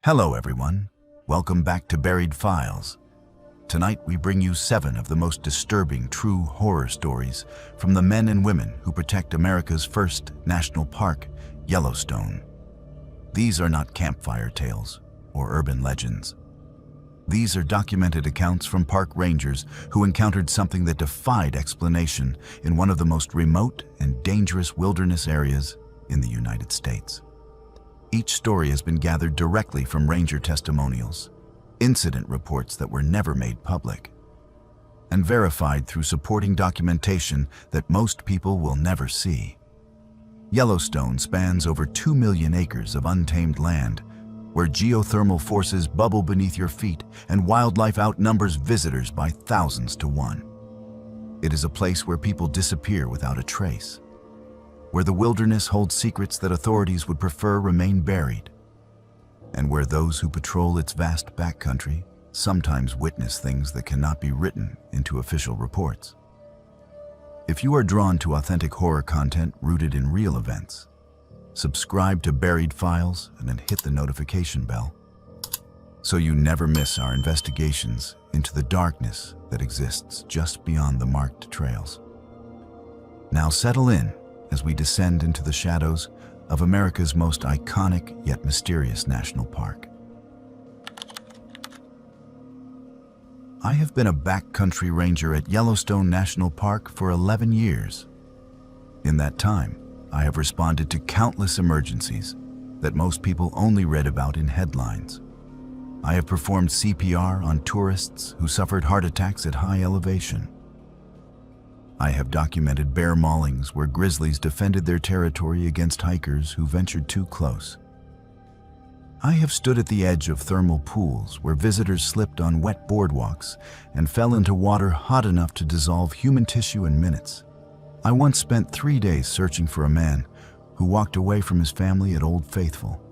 Hello everyone, welcome back to Buried Files. Tonight we bring you 7 of the most disturbing true horror stories from the men and women who protect America's first national park, Yellowstone. These are not campfire tales or urban legends. These are documented accounts from park rangers who encountered something that defied explanation in one of the most remote and dangerous wilderness areas in the United States. Each story has been gathered directly from ranger testimonials, incident reports that were never made public, and verified through supporting documentation that most people will never see. Yellowstone spans over 2 million acres of untamed land, where geothermal forces bubble beneath your feet and wildlife outnumbers visitors by thousands to one. It is a place where people disappear without a trace, where the wilderness holds secrets that authorities would prefer remain buried, and where those who patrol its vast backcountry sometimes witness things that cannot be written into official reports. If you are drawn to authentic horror content rooted in real events, subscribe to Buried Files and then hit the notification bell so you never miss our investigations into the darkness that exists just beyond the marked trails. Now settle in as we descend into the shadows of America's most iconic yet mysterious national park. I have been a backcountry ranger at Yellowstone National Park for 11 years. In that time, I have responded to countless emergencies that most people only read about in headlines. I have performed CPR on tourists who suffered heart attacks at high elevation. I have documented bear maulings where grizzlies defended their territory against hikers who ventured too close. I have stood at the edge of thermal pools where visitors slipped on wet boardwalks and fell into water hot enough to dissolve human tissue in minutes. I once spent 3 days searching for a man who walked away from his family at Old Faithful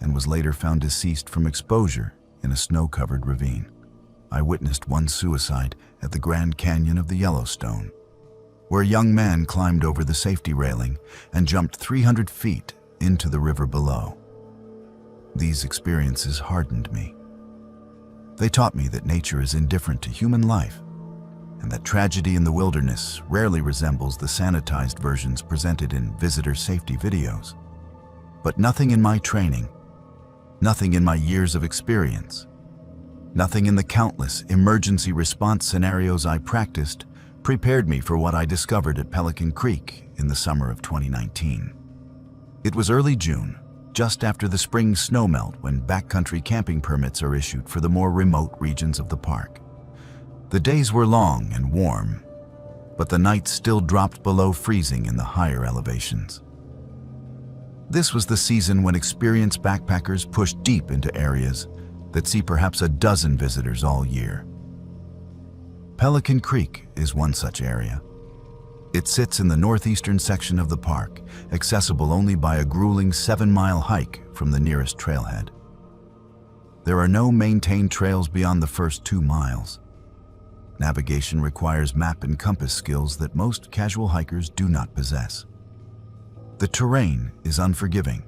and was later found deceased from exposure in a snow-covered ravine. I witnessed one suicide at the Grand Canyon of the Yellowstone, where a young man climbed over the safety railing and jumped 300 feet into the river below. These experiences hardened me. They taught me that nature is indifferent to human life, and that tragedy in the wilderness rarely resembles the sanitized versions presented in visitor safety videos. But nothing in my training, nothing in my years of experience, nothing in the countless emergency response scenarios I practiced prepared me for what I discovered at Pelican Creek in the summer of 2019. It was early June, just after the spring snowmelt when backcountry camping permits are issued for the more remote regions of the park. The days were long and warm, but the nights still dropped below freezing in the higher elevations. This was the season when experienced backpackers pushed deep into areas that see perhaps a dozen visitors all year. Pelican Creek is one such area. It sits in the northeastern section of the park, accessible only by a grueling 7-mile hike from the nearest trailhead. There are no maintained trails beyond the first 2 miles. Navigation requires map and compass skills that most casual hikers do not possess. The terrain is unforgiving.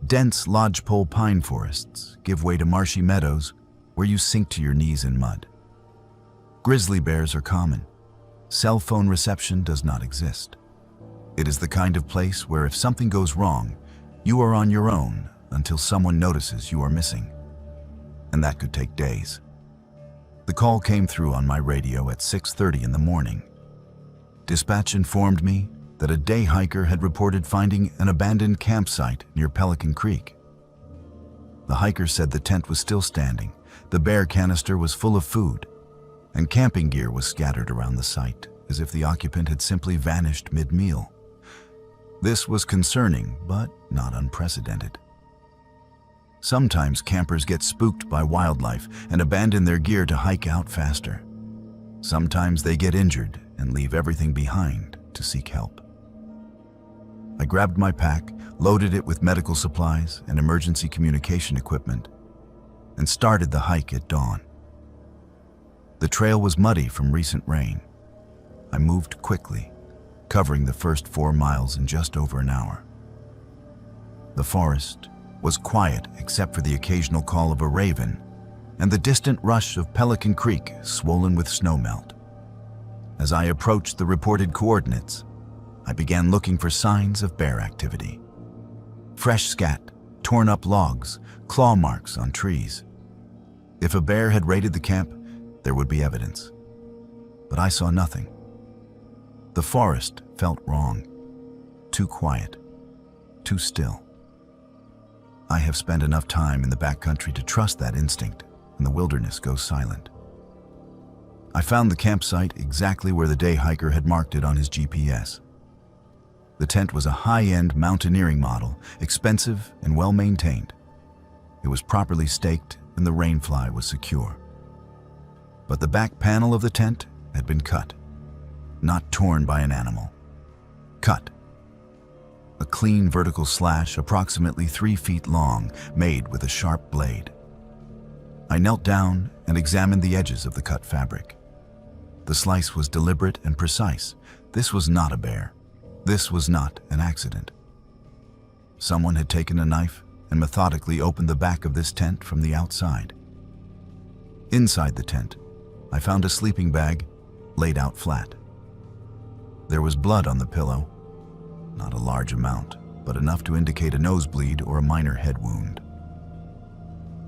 Dense lodgepole pine forests give way to marshy meadows where you sink to your knees in mud. Grizzly bears are common. Cell phone reception does not exist. It is the kind of place where if something goes wrong, you are on your own until someone notices you are missing. And that could take days. The call came through on my radio at 6:30 in the morning. Dispatch informed me that a day hiker had reported finding an abandoned campsite near Pelican Creek. The hiker said the tent was still standing, the bear canister was full of food, and camping gear was scattered around the site, as if the occupant had simply vanished mid-meal. This was concerning, but not unprecedented. Sometimes campers get spooked by wildlife and abandon their gear to hike out faster. Sometimes they get injured and leave everything behind to seek help. I grabbed my pack, loaded it with medical supplies and emergency communication equipment, and started the hike at dawn. The trail was muddy from recent rain. I moved quickly, covering the first 4 miles in just over an hour. The forest, was quiet except for the occasional call of a raven and the distant rush of Pelican Creek swollen with snowmelt. As I approached the reported coordinates, I began looking for signs of bear activity. Fresh scat, torn up logs, claw marks on trees. If a bear had raided the camp, there would be evidence. But I saw nothing. The forest felt wrong. Too quiet. Too still. I have spent enough time in the backcountry to trust that instinct when the wilderness goes silent. I found the campsite exactly where the day hiker had marked it on his GPS. The tent was a high-end mountaineering model, expensive and well-maintained. It was properly staked and the rainfly was secure. But the back panel of the tent had been cut, not torn by an animal. Cut. A clean vertical slash approximately 3 feet long, made with a sharp blade. I knelt down and examined the edges of the cut fabric. The slice was deliberate and precise. This was not a bear. This was not an accident. Someone had taken a knife and methodically opened the back of this tent from the outside. Inside the tent, I found a sleeping bag laid out flat. There was blood on the pillow, not a large amount, but enough to indicate a nosebleed or a minor head wound.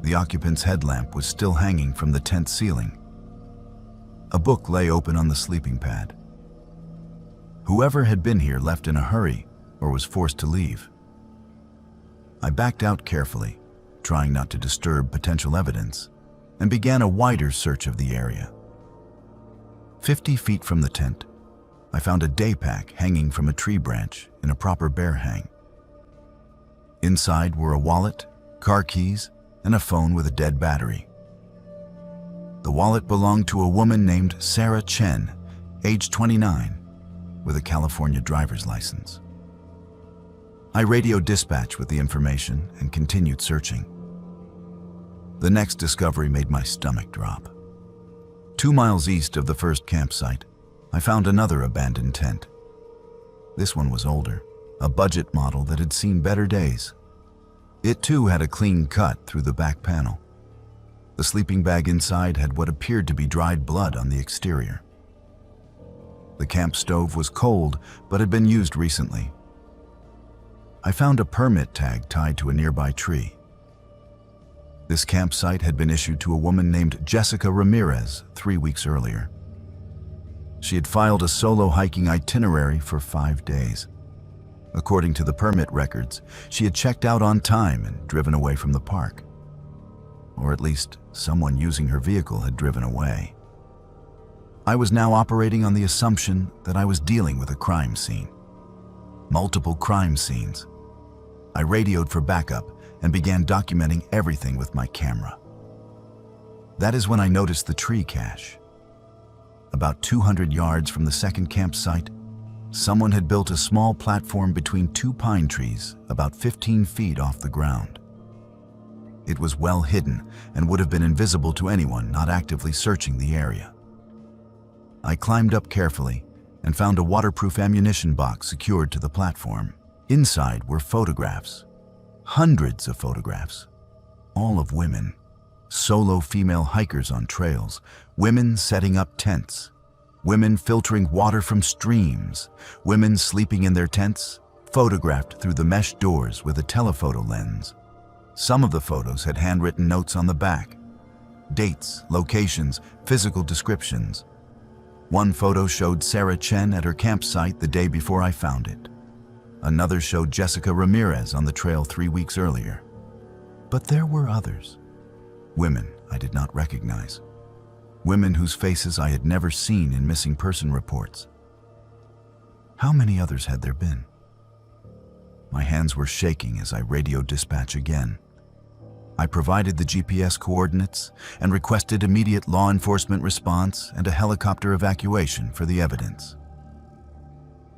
The occupant's headlamp was still hanging from the tent ceiling. A book lay open on the sleeping pad. Whoever had been here left in a hurry or was forced to leave. I backed out carefully, trying not to disturb potential evidence, and began a wider search of the area. 50 feet from the tent, I found a day pack hanging from a tree branch in a proper bear hang. Inside were a wallet, car keys, and a phone with a dead battery. The wallet belonged to a woman named Sarah Chen, age 29, with a California driver's license. I radioed dispatch with the information and continued searching. The next discovery made my stomach drop. 2 miles east of the first campsite, I found another abandoned tent. This one was older, a budget model that had seen better days. It too had a clean cut through the back panel. The sleeping bag inside had what appeared to be dried blood on the exterior. The camp stove was cold, but had been used recently. I found a permit tag tied to a nearby tree. This campsite had been issued to a woman named Jessica Ramirez 3 weeks earlier. She had filed a solo hiking itinerary for 5 days. According to the permit records, she had checked out on time and driven away from the park. Or at least someone using her vehicle had driven away. I was now operating on the assumption that I was dealing with a crime scene. Multiple crime scenes. I radioed for backup and began documenting everything with my camera. That is when I noticed the tree cache. About 200 yards from the second campsite, someone had built a small platform between 2 pine trees about 15 feet off the ground. It was well hidden and would have been invisible to anyone not actively searching the area. I climbed up carefully and found a waterproof ammunition box secured to the platform. Inside were photographs, hundreds of photographs, all of women, solo female hikers on trails, women setting up tents, women filtering water from streams, women sleeping in their tents, photographed through the mesh doors with a telephoto lens. Some of the photos had handwritten notes on the back, dates, locations, physical descriptions. One photo showed Sarah Chen at her campsite the day before I found it. Another showed Jessica Ramirez on the trail 3 weeks earlier. But there were others. Women I did not recognize. Women whose faces I had never seen in missing person reports. How many others had there been? My hands were shaking as I radioed dispatch again. I provided the GPS coordinates and requested immediate law enforcement response and a helicopter evacuation for the evidence.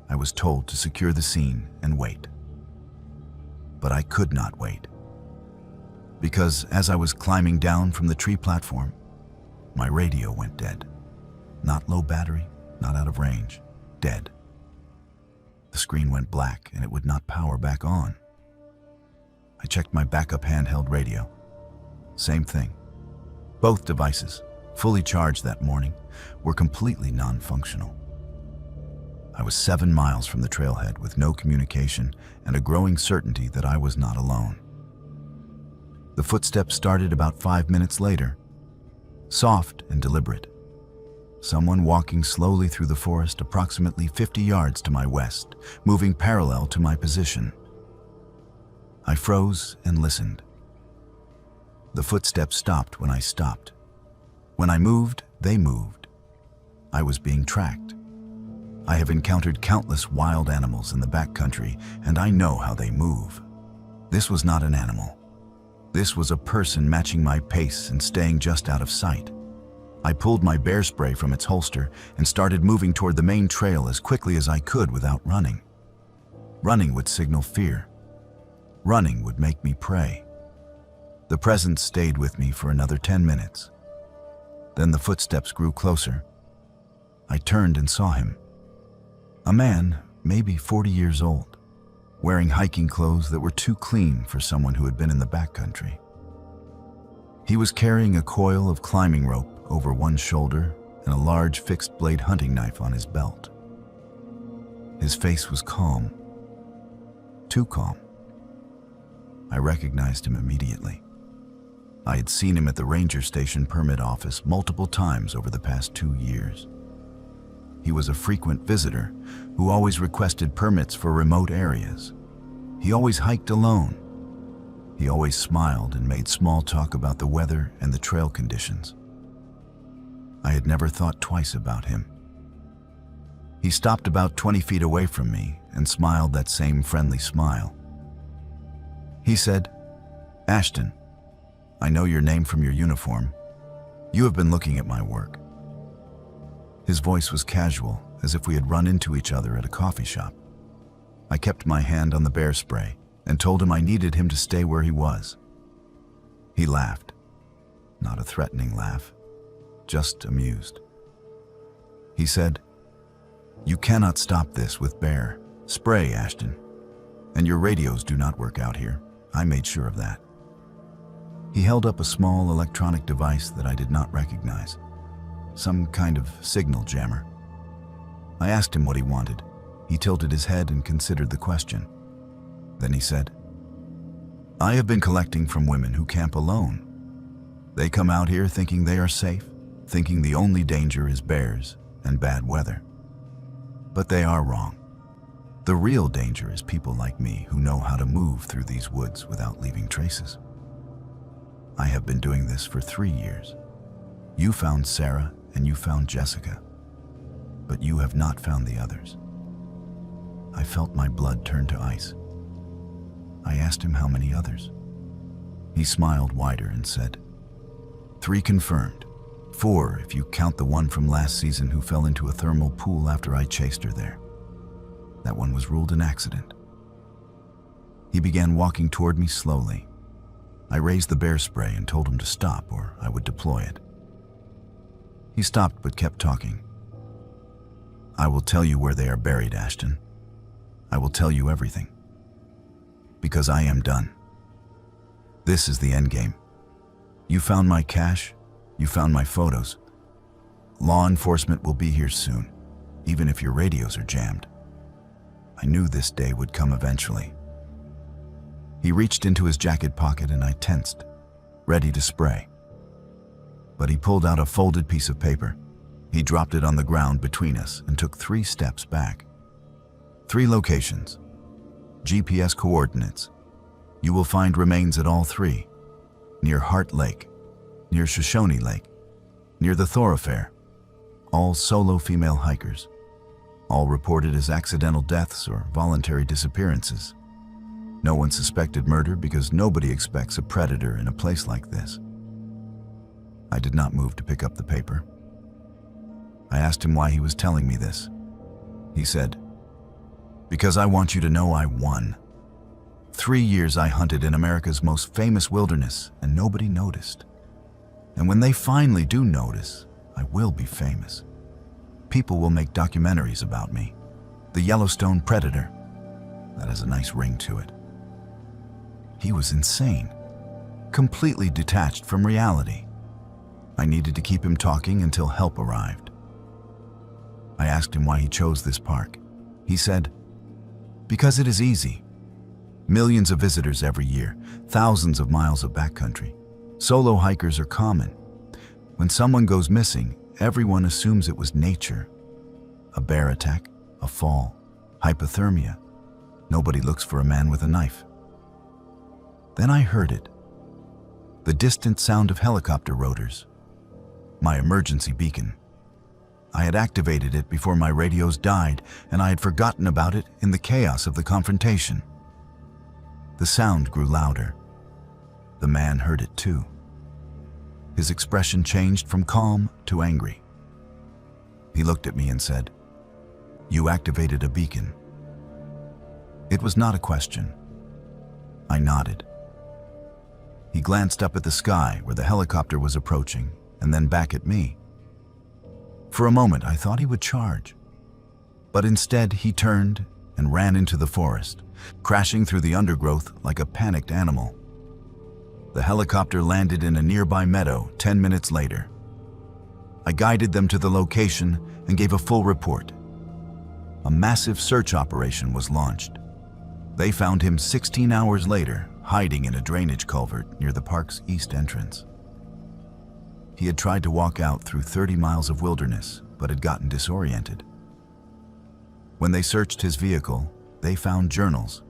I was told to secure the scene and wait. But I could not wait. Because as I was climbing down from the tree platform, my radio went dead. Not low battery, not out of range, dead. The screen went black and it would not power back on. I checked my backup handheld radio. Same thing. Both devices, fully charged that morning, were completely non-functional. I was 7 miles from the trailhead with no communication and a growing certainty that I was not alone. The footsteps started about 5 minutes later, soft and deliberate. Someone walking slowly through the forest approximately 50 yards to my west, moving parallel to my position. I froze and listened. The footsteps stopped when I stopped. When I moved, they moved. I was being tracked. I have encountered countless wild animals in the backcountry, and I know how they move. This was not an animal. This was a person matching my pace and staying just out of sight. I pulled my bear spray from its holster and started moving toward the main trail as quickly as I could without running. Running would signal fear. Running would make me prey. The presence stayed with me for another 10 minutes. Then the footsteps grew closer. I turned and saw him. A man, maybe 40 years old, wearing hiking clothes that were too clean for someone who had been in the backcountry. He was carrying a coil of climbing rope over one shoulder and a large fixed-blade hunting knife on his belt. His face was calm. Too calm. I recognized him immediately. I had seen him at the ranger station permit office multiple times over the past 2 years. He was a frequent visitor who always requested permits for remote areas. He always hiked alone. He always smiled and made small talk about the weather and the trail conditions. I had never thought twice about him. He stopped about 20 feet away from me and smiled that same friendly smile. He said, "Ashton, I know your name from your uniform. You have been looking at my work." His voice was casual, as if we had run into each other at a coffee shop. I kept my hand on the bear spray and told him I needed him to stay where he was. He laughed. Not a threatening laugh, just amused. He said, "You cannot stop this with bear spray, Ashton. And your radios do not work out here. I made sure of that." He held up a small electronic device that I did not recognize. Some kind of signal jammer. I asked him what he wanted. He tilted his head and considered the question. Then he said, "I have been collecting from women who camp alone. They come out here thinking they are safe, thinking the only danger is bears and bad weather. But they are wrong. The real danger is people like me who know how to move through these woods without leaving traces. I have been doing this for 3 years. You found Sarah and you found Jessica, but you have not found the others." I felt my blood turn to ice. I asked him how many others. He smiled wider and said, 3 confirmed. 4 if you count the one from last season who fell into a thermal pool after I chased her there. That one was ruled an accident." He began walking toward me slowly. I raised the bear spray and told him to stop or I would deploy it. He stopped but kept talking. "I will tell you where they are buried, Ashton. I will tell you everything. Because I am done. This is the end game. You found my cache. You found my photos. Law enforcement will be here soon, even if your radios are jammed. I knew this day would come eventually." He reached into his jacket pocket and I tensed, ready to spray. But he pulled out a folded piece of paper. He dropped it on the ground between us and took 3 steps back. 3 locations. GPS coordinates. You will find remains at all 3. Near Heart Lake, near Shoshone Lake, near the thoroughfare. All solo female hikers. All reported as accidental deaths or voluntary disappearances. No one suspected murder because nobody expects a predator in a place like this. I did not move to pick up the paper. I asked him why he was telling me this. He said, "Because I want you to know I won. 3 years I hunted in America's most famous wilderness and nobody noticed. And when they finally do notice, I will be famous. People will make documentaries about me. The Yellowstone Predator." That has a nice ring to it. He was insane, completely detached from reality. I needed to keep him talking until help arrived. I asked him why he chose this park. He said, "Because it is easy. Millions of visitors every year, thousands of miles of backcountry. Solo hikers are common. When someone goes missing, everyone assumes it was nature. A bear attack, a fall, hypothermia. Nobody looks for a man with a knife." Then I heard it. The distant sound of helicopter rotors. My emergency beacon. I had activated it before my radios died, and I had forgotten about it in the chaos of the confrontation. The sound grew louder. The man heard it too. His expression changed from calm to angry. He looked at me and said, "You activated a beacon." It was not a question. I nodded. He glanced up at the sky where the helicopter was approaching, and then back at me. For a moment, I thought he would charge. But instead, he turned and ran into the forest, crashing through the undergrowth like a panicked animal. The helicopter landed in a nearby meadow 10 minutes later. I guided them to the location and gave a full report. A massive search operation was launched. They found him 16 hours later, hiding in a drainage culvert near the park's east entrance. He had tried to walk out through 30 miles of wilderness, but had gotten disoriented. When they searched his vehicle, they found journals.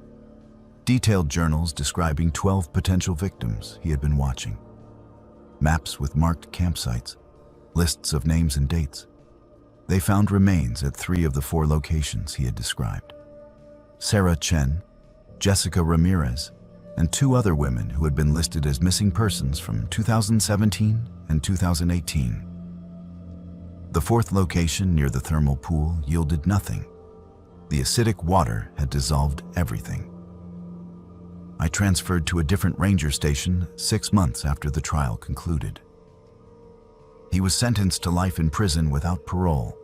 Detailed journals describing 12 potential victims he had been watching. Maps with marked campsites, lists of names and dates. They found remains at 3 of the 4 locations he had described. Sarah Chen, Jessica Ramirez, and 2 other women who had been listed as missing persons from 2017 and 2018. The 4th location near the thermal pool yielded nothing. The acidic water had dissolved everything. I transferred to a different ranger station 6 months after the trial concluded. He was sentenced to life in prison without parole.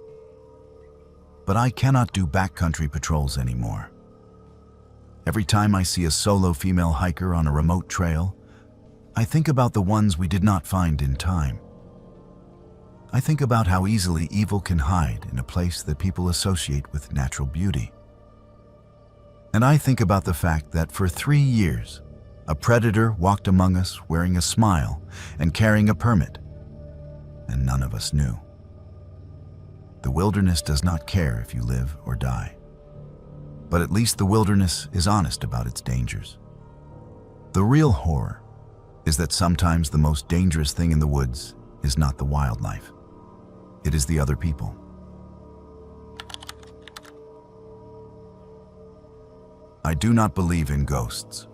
But I cannot do backcountry patrols anymore. Every time I see a solo female hiker on a remote trail, I think about the ones we did not find in time. I think about how easily evil can hide in a place that people associate with natural beauty. And I think about the fact that for 3 years, a predator walked among us wearing a smile and carrying a permit, and none of us knew. The wilderness does not care if you live or die. But at least the wilderness is honest about its dangers. The real horror is that sometimes the most dangerous thing in the woods is not the wildlife. It is the other people. I do not believe in ghosts.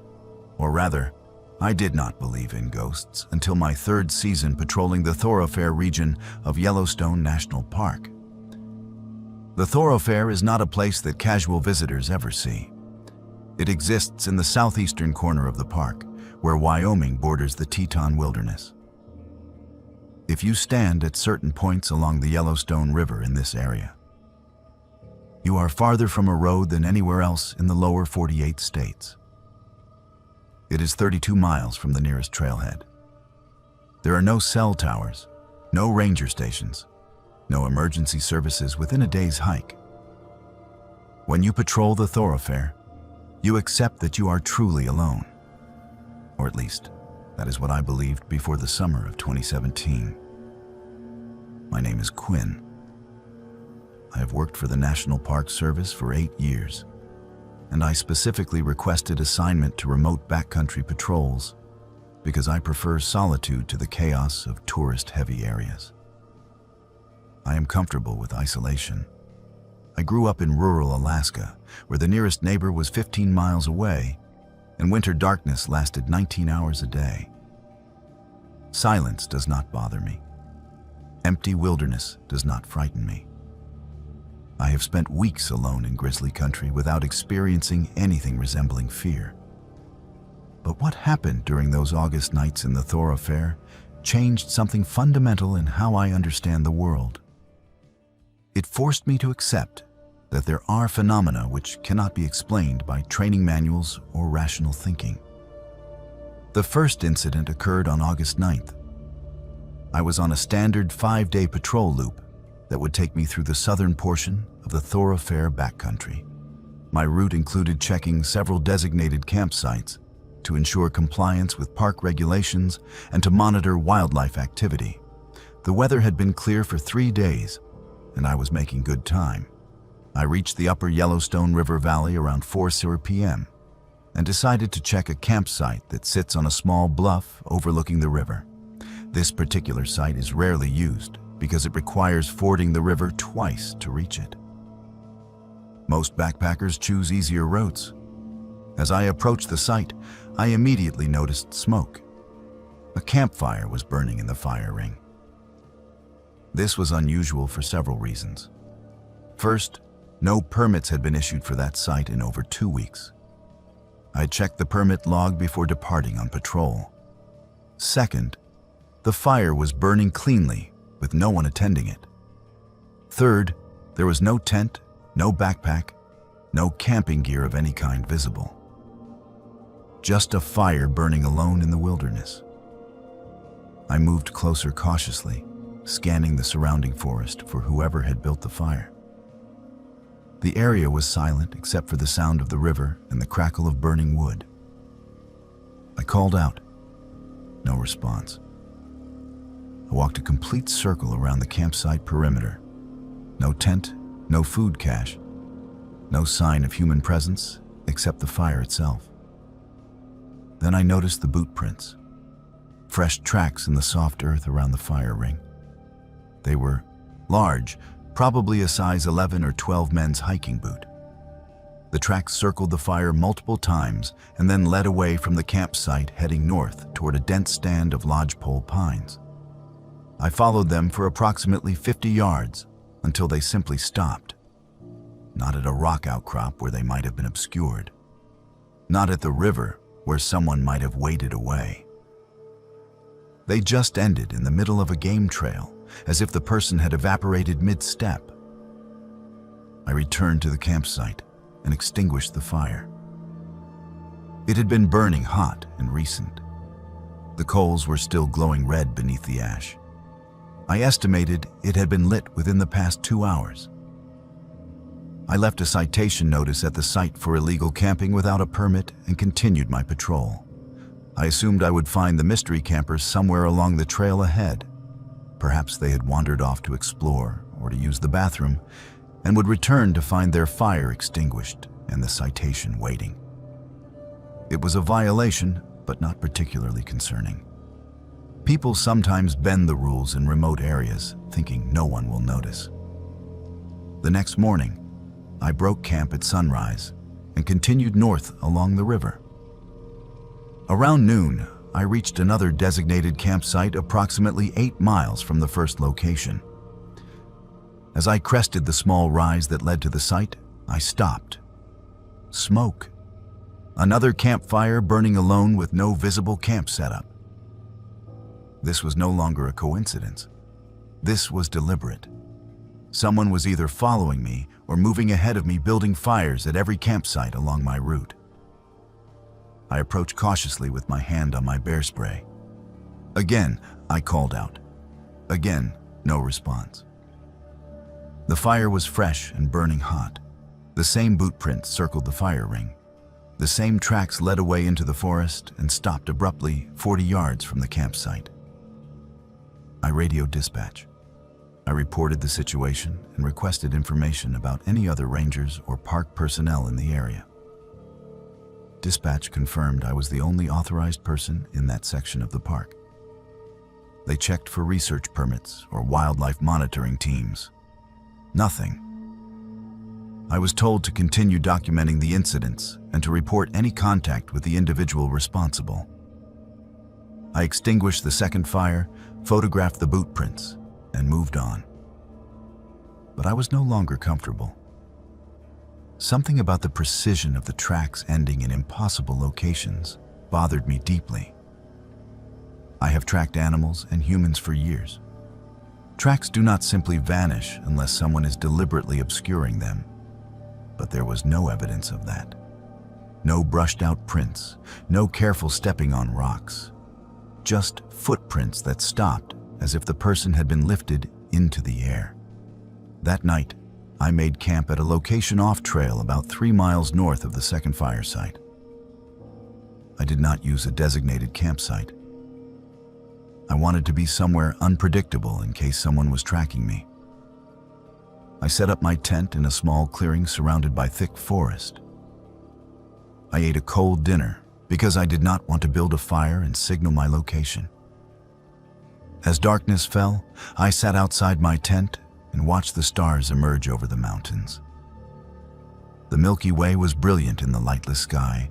Or rather, I did not believe in ghosts until my 3rd season patrolling the thoroughfare region of Yellowstone National Park. The thoroughfare is not a place that casual visitors ever see. It exists in the southeastern corner of the park, where Wyoming borders the Teton Wilderness. If you stand at certain points along the Yellowstone River in this area, you are farther from a road than anywhere else in the lower 48 states. It is 32 miles from the nearest trailhead. There are no cell towers, no ranger stations, no emergency services within a day's hike. When you patrol the thoroughfare, you accept that you are truly alone. Or at least, that is what I believed before the summer of 2017. My name is Quinn. I have worked for the National Park Service for 8 years, and I specifically requested assignment to remote backcountry patrols because I prefer solitude to the chaos of tourist-heavy areas. I am comfortable with isolation. I grew up in rural Alaska, where the nearest neighbor was 15 miles away, and winter darkness lasted 19 hours a day. Silence does not bother me. Empty wilderness does not frighten me. I have spent weeks alone in grizzly country without experiencing anything resembling fear. But what happened during those August nights in the thoroughfare changed something fundamental in how I understand the world. It forced me to accept that there are phenomena which cannot be explained by training manuals or rational thinking. The first incident occurred on August 9th. I was on a standard 5-day patrol loop that would take me through the southern portion of the thoroughfare backcountry. My route included checking several designated campsites to ensure compliance with park regulations and to monitor wildlife activity. The weather had been clear for 3 days, and I was making good time. I reached the upper Yellowstone River Valley around 4:00 p.m. and decided to check a campsite that sits on a small bluff overlooking the river. This particular site is rarely used because it requires fording the river twice to reach it. Most backpackers choose easier routes. As I approached the site, I immediately noticed smoke. A campfire was burning in the fire ring. This was unusual for several reasons. First, no permits had been issued for that site in over 2 weeks. I checked the permit log before departing on patrol. Second, the fire was burning cleanly with no one attending it. Third, there was no tent, no backpack, no camping gear of any kind visible. Just a fire burning alone in the wilderness. I moved closer cautiously, scanning the surrounding forest for whoever had built the fire. The area was silent except for the sound of the river and the crackle of burning wood. I called out. No response. I walked a complete circle around the campsite perimeter. No tent, no food cache, no sign of human presence except the fire itself. Then I noticed the boot prints, fresh tracks in the soft earth around the fire ring. They were large, probably a size 11 or 12 men's hiking boot. The tracks circled the fire multiple times and then led away from the campsite, heading north toward a dense stand of lodgepole pines. I followed them for approximately 50 yards until they simply stopped. Not at a rock outcrop where they might have been obscured. Not at the river where someone might have waded away. They just ended in the middle of a game trail, as if the person had evaporated mid-step. I returned to the campsite and extinguished the fire. It had been burning hot and recent. The coals were still glowing red beneath the ash. I estimated it had been lit within the past 2 hours. I left a citation notice at the site for illegal camping without a permit and continued my patrol. I assumed I would find the mystery campers somewhere along the trail ahead. Perhaps they had wandered off to explore or to use the bathroom and would return to find their fire extinguished and the citation waiting. It was a violation, but not particularly concerning. People sometimes bend the rules in remote areas, thinking no one will notice. The next morning, I broke camp at sunrise and continued north along the river. Around noon, I reached another designated campsite approximately 8 miles from the first location. As I crested the small rise that led to the site, I stopped. Smoke. Another campfire burning alone with no visible camp setup. This was no longer a coincidence. This was deliberate. Someone was either following me or moving ahead of me, building fires at every campsite along my route. I approached cautiously with my hand on my bear spray. Again, I called out. Again, no response. The fire was fresh and burning hot. The same boot prints circled the fire ring. The same tracks led away into the forest and stopped abruptly 40 yards from the campsite. I radioed dispatch. I reported the situation and requested information about any other rangers or park personnel in the area. Dispatch confirmed I was the only authorized person in that section of the park. They checked for research permits or wildlife monitoring teams. Nothing. I was told to continue documenting the incidents and to report any contact with the individual responsible. I extinguished the second fire, photographed the boot prints, and moved on. But I was no longer comfortable. Something about the precision of the tracks ending in impossible locations bothered me deeply. I have tracked animals and humans for years. Tracks do not simply vanish unless someone is deliberately obscuring them, but there was no evidence of that. No brushed out prints, no careful stepping on rocks. Just footprints that stopped as if the person had been lifted into the air. That night, I made camp at a location off-trail about 3 miles north of the second fire site. I did not use a designated campsite. I wanted to be somewhere unpredictable in case someone was tracking me. I set up my tent in a small clearing surrounded by thick forest. I ate a cold dinner because I did not want to build a fire and signal my location. As darkness fell, I sat outside my tent and watched the stars emerge over the mountains. The Milky Way was brilliant in the lightless sky.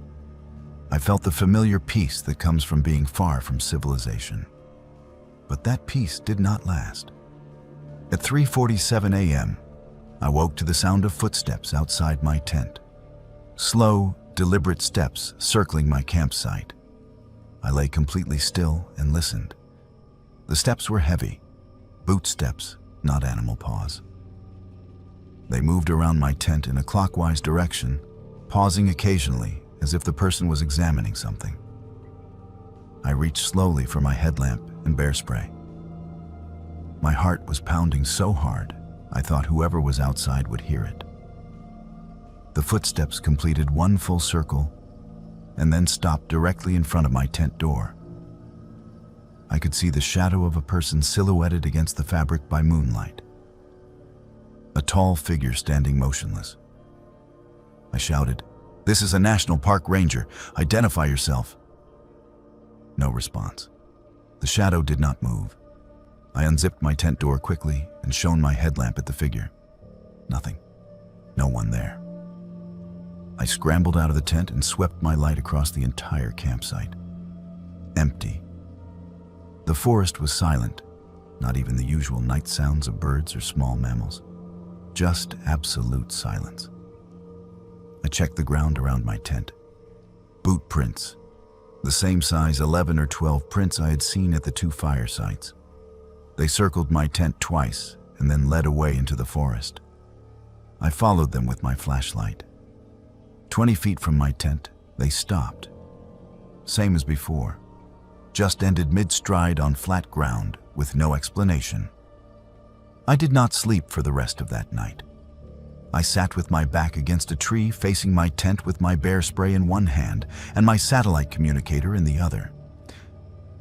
I felt the familiar peace that comes from being far from civilization. But that peace did not last. At 3:47 a.m., I woke to the sound of footsteps outside my tent. Slow, deliberate steps circling my campsite. I lay completely still and listened. The steps were heavy, boot steps, not animal paws. They moved around my tent in a clockwise direction, pausing occasionally as if the person was examining something. I reached slowly for my headlamp and bear spray. My heart was pounding so hard, I thought whoever was outside would hear it. The footsteps completed one full circle and then stopped directly in front of my tent door. I could see the shadow of a person silhouetted against the fabric by moonlight. A tall figure standing motionless. I shouted, "This is a national park ranger. Identify yourself." No response. The shadow did not move. I unzipped my tent door quickly and shone my headlamp at the figure. Nothing. No one there. I scrambled out of the tent and swept my light across the entire campsite. Empty. The forest was silent, not even the usual night sounds of birds or small mammals. Just absolute silence. I checked the ground around my tent. Boot prints. The same size 11 or 12 prints I had seen at the 2 fire sites. They circled my tent twice and then led away into the forest. I followed them with my flashlight. 20 feet from my tent, they stopped. Same as before. Just ended mid-stride on flat ground with no explanation. I did not sleep for the rest of that night. I sat with my back against a tree facing my tent with my bear spray in one hand and my satellite communicator in the other.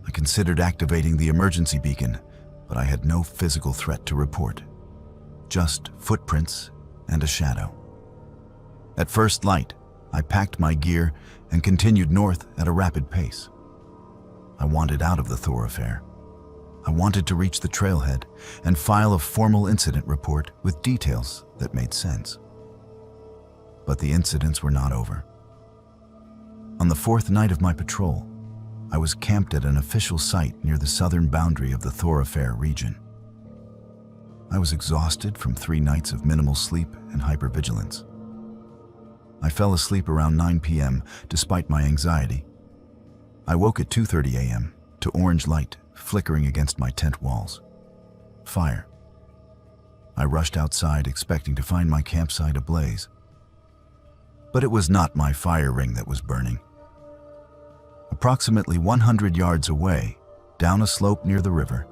I considered activating the emergency beacon, but I had no physical threat to report. Just footprints and a shadow. At first light, I packed my gear and continued north at a rapid pace. I wanted out of the thoroughfare. I wanted to reach the trailhead and file a formal incident report with details that made sense. But the incidents were not over. On the 4th night of my patrol, I was camped at an official site near the southern boundary of the thoroughfare region. I was exhausted from 3 nights of minimal sleep and hypervigilance. I fell asleep around 9 p.m. despite my anxiety. I woke at 2:30 a.m. to orange light flickering against my tent walls. Fire. I rushed outside expecting to find my campsite ablaze. But it was not my fire ring that was burning. Approximately 100 yards away, down a slope near the river,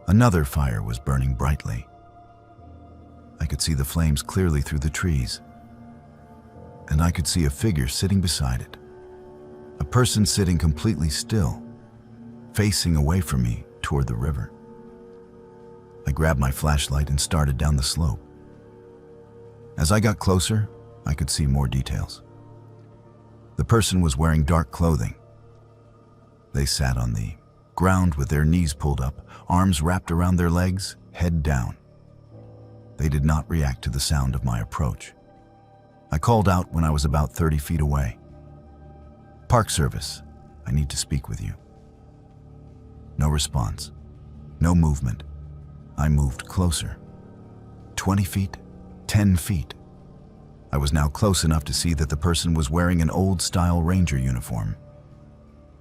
another fire was burning brightly. I could see the flames clearly through the trees, and I could see a figure sitting beside it. A person sitting completely still, facing away from me toward the river. I grabbed my flashlight and started down the slope. As I got closer, I could see more details. The person was wearing dark clothing. They sat on the ground with their knees pulled up, arms wrapped around their legs, head down. They did not react to the sound of my approach. I called out when I was about 30 feet away. "Park Service, I need to speak with you." No response, no movement. I moved closer. 20 feet, 10 feet. I was now close enough to see that the person was wearing an old-style ranger uniform,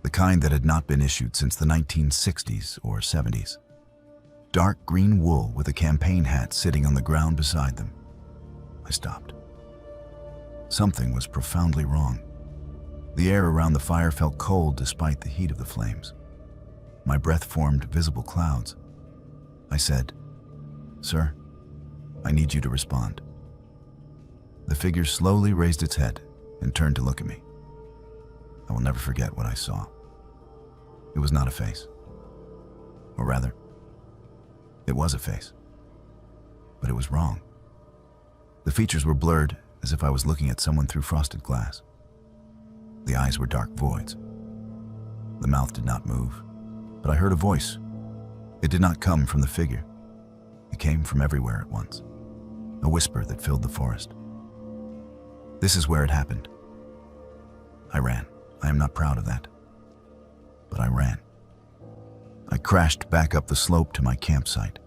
the kind that had not been issued since the 1960s or 70s. Dark green wool with a campaign hat sitting on the ground beside them. I stopped. Something was profoundly wrong. The air around the fire felt cold despite the heat of the flames. My breath formed visible clouds. I said, "Sir, I need you to respond." The figure slowly raised its head and turned to look at me. I will never forget what I saw. It was not a face. Or rather, it was a face. But it was wrong. The features were blurred, as if I was looking at someone through frosted glass. The eyes were dark voids. The mouth did not move, but I heard a voice. It did not come from the figure. It came from everywhere at once, a whisper that filled the forest. This is where it happened. I ran. I am not proud of that, but I ran. I crashed back up the slope to my campsite,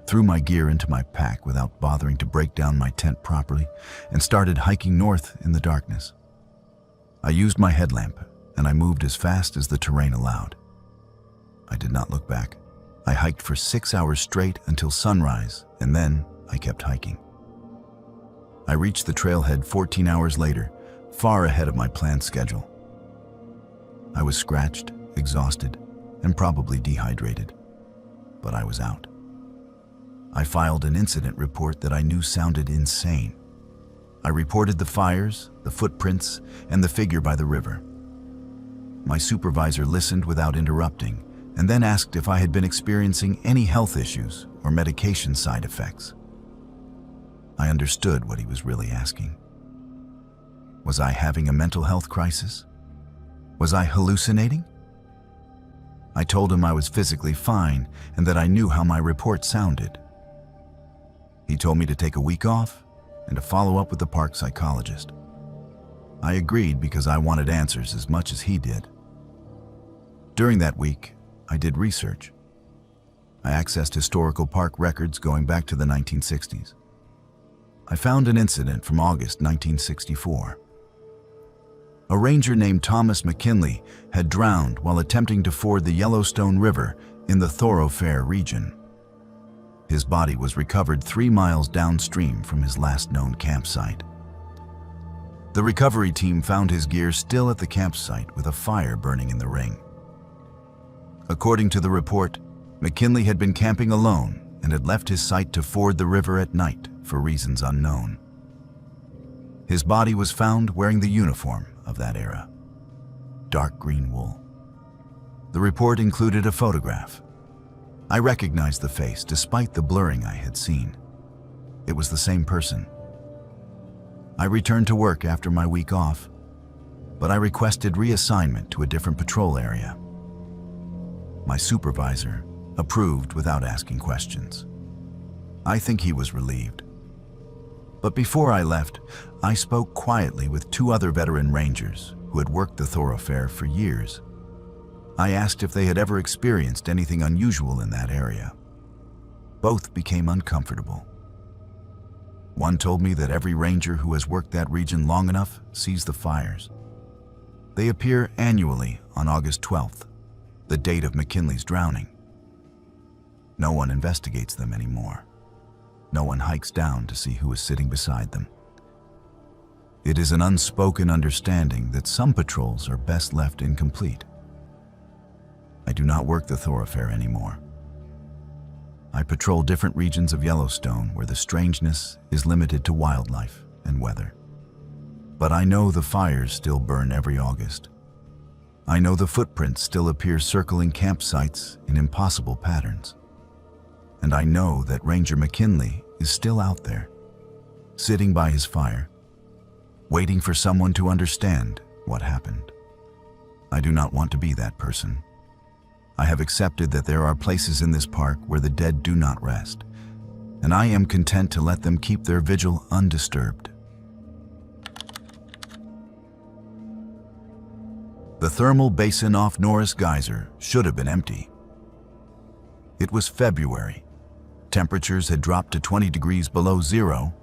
threw my gear into my pack without bothering to break down my tent properly, and started hiking north in the darkness. I used my headlamp, and I moved as fast as the terrain allowed. I did not look back. I hiked for 6 hours straight until sunrise, and then I kept hiking. I reached the trailhead 14 hours later, far ahead of my planned schedule. I was scratched, exhausted, and probably dehydrated, but I was out. I filed an incident report that I knew sounded insane. I reported the fires, the footprints, and the figure by the river. My supervisor listened without interrupting, and then asked if I had been experiencing any health issues or medication side effects. I understood what he was really asking. Was I having a mental health crisis? Was I hallucinating? I told him I was physically fine and that I knew how my report sounded. He told me to take a week off and to follow up with the park psychologist. I agreed because I wanted answers as much as he did. During that week, I did research. I accessed historical park records going back to the 1960s. I found an incident from August 1964. A ranger named Thomas McKinley had drowned while attempting to ford the Yellowstone River in the Thoroughfare region. His body was recovered 3 miles downstream from his last known campsite. The recovery team found his gear still at the campsite with a fire burning in the ring. According to the report, McKinley had been camping alone and had left his site to ford the river at night for reasons unknown. His body was found wearing the uniform of that era, dark green wool. The report included a photograph. I recognized the face despite the blurring I had seen. It was the same person. I returned to work after my week off, but I requested reassignment to a different patrol area. My supervisor approved without asking questions. I think he was relieved. But before I left, I spoke quietly with 2 other veteran rangers who had worked the thoroughfare for years. I asked if they had ever experienced anything unusual in that area. Both became uncomfortable. One told me that every ranger who has worked that region long enough sees the fires. They appear annually on August 12th, the date of McKinley's drowning. No one investigates them anymore. No one hikes down to see who is sitting beside them. It is an unspoken understanding that some patrols are best left incomplete. I do not work the thoroughfare anymore. I patrol different regions of Yellowstone where the strangeness is limited to wildlife and weather. But I know the fires still burn every August. I know the footprints still appear circling campsites in impossible patterns. And I know that Ranger McKinley is still out there, sitting by his fire, waiting for someone to understand what happened. I do not want to be that person. I have accepted that there are places in this park where the dead do not rest, and I am content to let them keep their vigil undisturbed. The thermal basin off Norris Geyser should have been empty. It was February. Temperatures had dropped to 20 degrees below zero,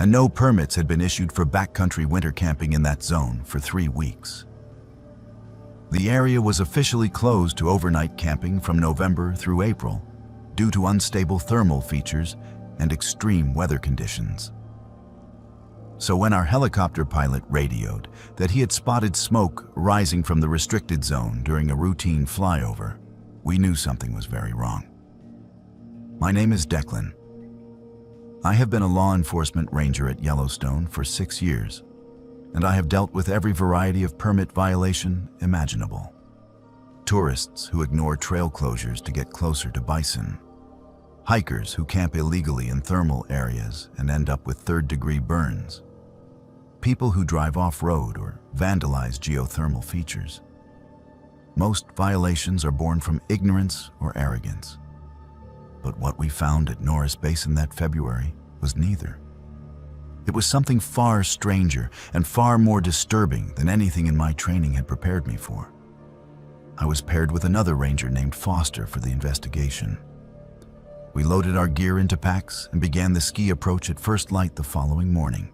and no permits had been issued for backcountry winter camping in that zone for 3 weeks. The area was officially closed to overnight camping from November through April due to unstable thermal features and extreme weather conditions. So when our helicopter pilot radioed that he had spotted smoke rising from the restricted zone during a routine flyover, we knew something was very wrong. My name is Declan. I have been a law enforcement ranger at Yellowstone for 6 years, and I have dealt with every variety of permit violation imaginable. Tourists who ignore trail closures to get closer to bison, hikers who camp illegally in thermal areas and end up with third-degree burns, people who drive off-road or vandalize geothermal features. Most violations are born from ignorance or arrogance. But what we found at Norris Basin that February was neither. It was something far stranger and far more disturbing than anything in my training had prepared me for. I was paired with another ranger named Foster for the investigation. We loaded our gear into packs and began the ski approach at first light the following morning.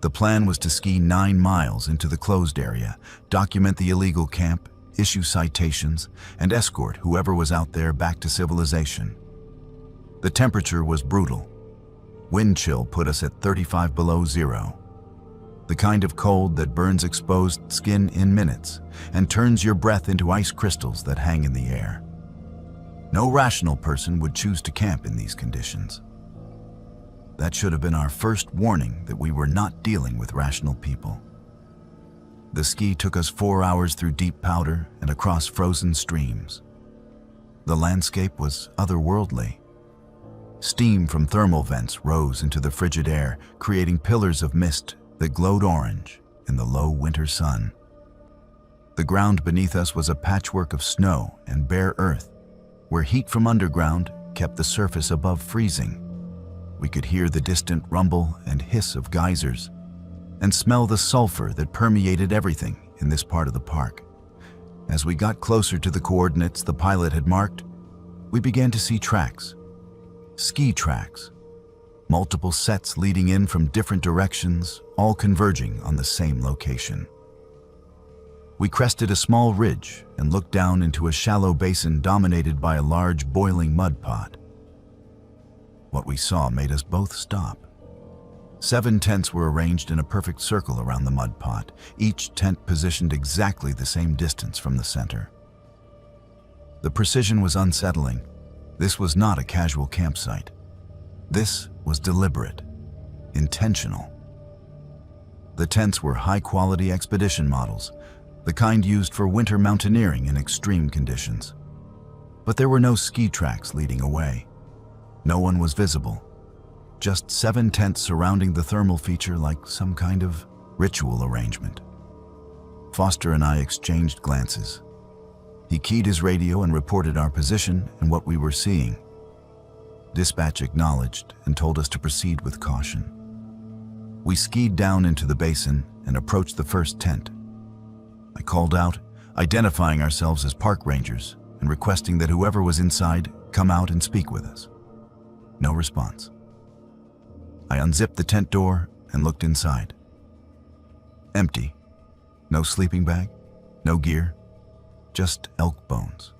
The plan was to ski 9 miles into the closed area, document the illegal camp, issue citations, and escort whoever was out there back to civilization. The temperature was brutal. Wind chill put us at 35 below zero. The kind of cold that burns exposed skin in minutes and turns your breath into ice crystals that hang in the air. No rational person would choose to camp in these conditions. That should have been our first warning that we were not dealing with rational people. The ski took us 4 hours through deep powder and across frozen streams. The landscape was otherworldly. Steam from thermal vents rose into the frigid air, creating pillars of mist that glowed orange in the low winter sun. The ground beneath us was a patchwork of snow and bare earth, where heat from underground kept the surface above freezing. We could hear the distant rumble and hiss of geysers, and smell the sulfur that permeated everything in this part of the park. As we got closer to the coordinates the pilot had marked, we began to see tracks. Ski tracks. Multiple sets leading in from different directions, all converging on the same location. We crested a small ridge and looked down into a shallow basin dominated by a large boiling mud pot. What we saw made us both stop. 7 tents were arranged in a perfect circle around the mud pot, each tent positioned exactly the same distance from the center. The precision was unsettling. This was not a casual campsite. This was deliberate, intentional. The tents were high-quality expedition models, the kind used for winter mountaineering in extreme conditions. But there were no ski tracks leading away. No one was visible. Just 7 tents surrounding the thermal feature like some kind of ritual arrangement. Foster and I exchanged glances. He keyed his radio and reported our position and what we were seeing. Dispatch acknowledged and told us to proceed with caution. We skied down into the basin and approached the first tent. I called out, identifying ourselves as park rangers and requesting that whoever was inside come out and speak with us. No response. I unzipped the tent door and looked inside. Empty. No sleeping bag, no gear, just elk bones.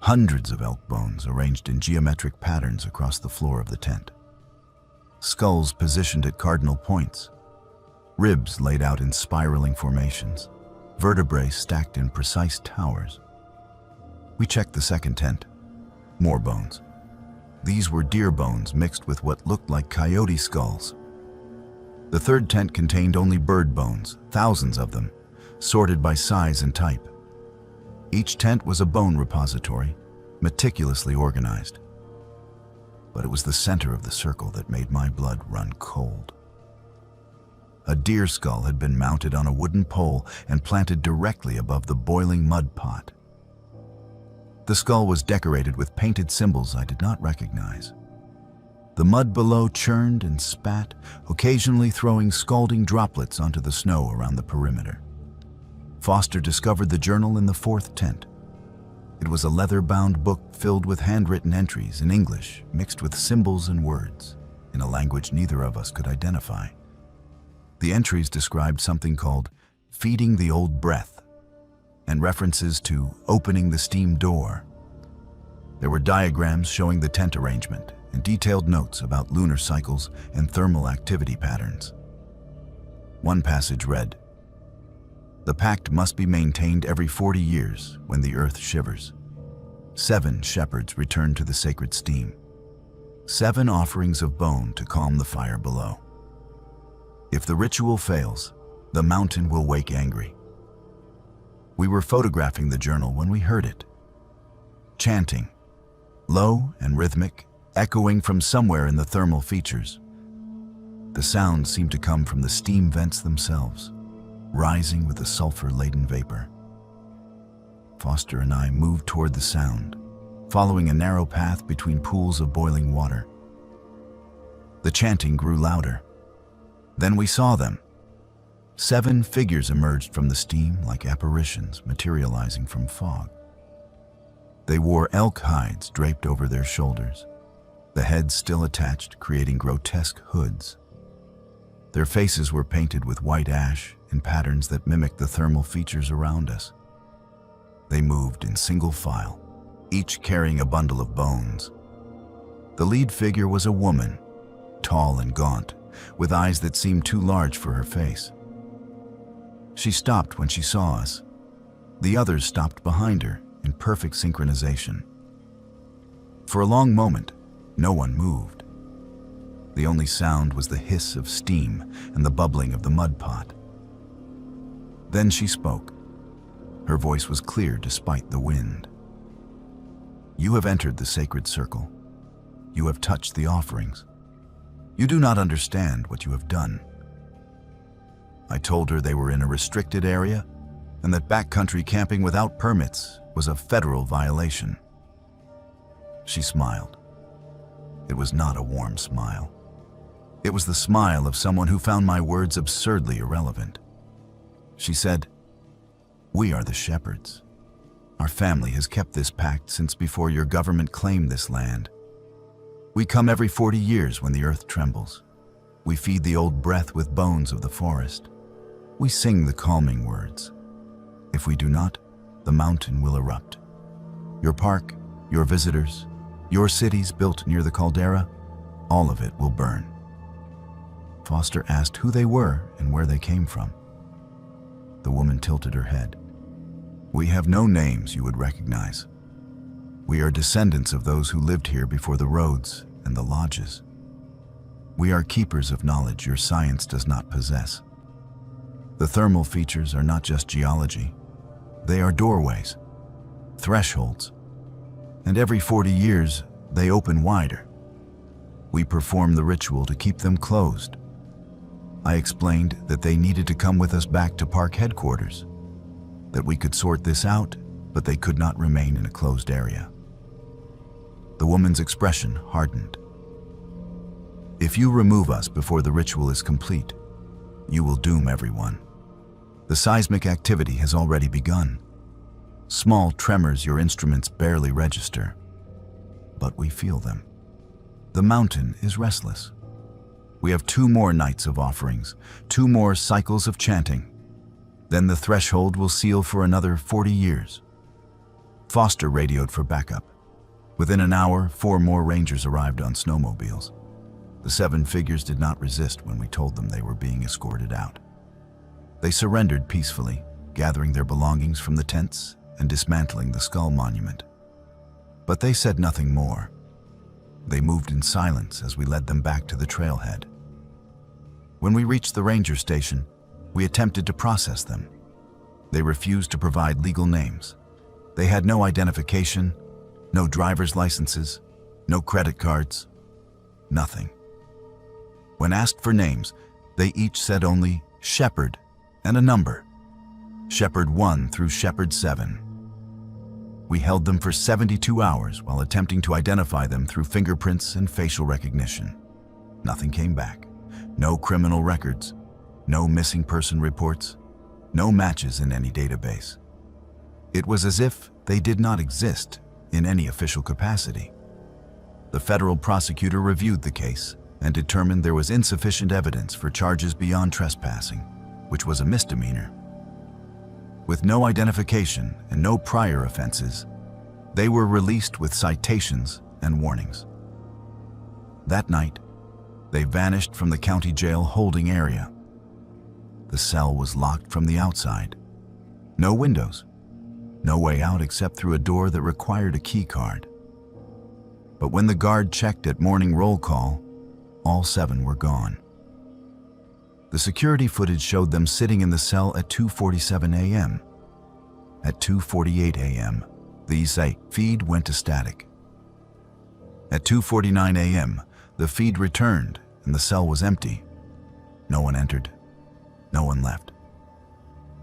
Hundreds of elk bones arranged in geometric patterns across the floor of the tent. Skulls positioned at cardinal points. Ribs laid out in spiraling formations. Vertebrae stacked in precise towers. We checked the second tent. More bones. These were deer bones mixed with what looked like coyote skulls. The third tent contained only bird bones, thousands of them, sorted by size and type. Each tent was a bone repository, meticulously organized. But it was the center of the circle that made my blood run cold. A deer skull had been mounted on a wooden pole and planted directly above the boiling mud pot. The skull was decorated with painted symbols I did not recognize. The mud below churned and spat, occasionally throwing scalding droplets onto the snow around the perimeter. Foster discovered the journal in the fourth tent. It was a leather-bound book filled with handwritten entries in English mixed with symbols and words, in a language neither of us could identify. The entries described something called feeding the old breath, and references to opening the steam door. There were diagrams showing the tent arrangement and detailed notes about lunar cycles and thermal activity patterns. One passage read, "The pact must be maintained every 40 years when the earth shivers. 7 shepherds return to the sacred steam. 7 offerings of bone to calm the fire below. If the ritual fails, the mountain will wake angry." We were photographing the journal when we heard it. Chanting, low and rhythmic, echoing from somewhere in the thermal features. The sound seemed to come from the steam vents themselves, rising with the sulfur-laden vapor. Foster and I moved toward the sound, following a narrow path between pools of boiling water. The chanting grew louder. Then we saw them. 7 figures emerged from the steam like apparitions materializing from fog. They wore elk hides draped over their shoulders, the heads still attached, creating grotesque hoods. Their faces were painted with white ash in patterns that mimicked the thermal features around us. They moved in single file, each carrying a bundle of bones. The lead figure was a woman, tall and gaunt, with eyes that seemed too large for her face. She stopped when she saw us. The others stopped behind her in perfect synchronization. For a long moment, no one moved. The only sound was the hiss of steam and the bubbling of the mud pot. Then she spoke. Her voice was clear despite the wind. "You have entered the sacred circle. You have touched the offerings. You do not understand what you have done." I told her they were in a restricted area and that backcountry camping without permits was a federal violation. She smiled. It was not a warm smile. It was the smile of someone who found my words absurdly irrelevant. She said, "We are the shepherds. Our family has kept this pact since before your government claimed this land. We come every 40 years when the earth trembles. We feed the old breath with bones of the forest. We sing the calming words. If we do not, the mountain will erupt. Your park, your visitors, your cities built near the caldera, all of it will burn." Foster asked who they were and where they came from. The woman tilted her head. "We have no names you would recognize. We are descendants of those who lived here before the roads and the lodges. We are keepers of knowledge your science does not possess. The thermal features are not just geology. They are doorways, thresholds, and every 40 years they open wider. We perform the ritual to keep them closed." I explained that they needed to come with us back to park headquarters, that we could sort this out, but they could not remain in a closed area. The woman's expression hardened. "If you remove us before the ritual is complete, you will doom everyone. The seismic activity has already begun. Small tremors your instruments barely register, but we feel them. The mountain is restless. We have 2 more nights of offerings, 2 more cycles of chanting. Then the threshold will seal for another 40 years. Foster radioed for backup. Within an hour, 4 more rangers arrived on snowmobiles. The 7 figures did not resist when we told them they were being escorted out. They surrendered peacefully, gathering their belongings from the tents and dismantling the skull monument. But they said nothing more. They moved in silence as we led them back to the trailhead. When we reached the ranger station, we attempted to process them. They refused to provide legal names. They had no identification, no driver's licenses, no credit cards, nothing. When asked for names, they each said only Shepherd and a number, Shepherd 1 through Shepherd 7. We held them for 72 hours while attempting to identify them through fingerprints and facial recognition. Nothing came back. No criminal records, no missing person reports, no matches in any database. It was as if they did not exist in any official capacity. The federal prosecutor reviewed the case and determined there was insufficient evidence for charges beyond trespassing, which was a misdemeanor. With no identification and no prior offenses, they were released with citations and warnings. That night, they vanished from the county jail holding area. The cell was locked from the outside. No windows. No way out except through a door that required a key card. But when the guard checked at morning roll call, all 7 were gone. The security footage showed them sitting in the cell at 2:47 a.m. At 2:48 a.m., the feed went to static. At 2:49 a.m., the feed returned and the cell was empty. No one entered. No one left.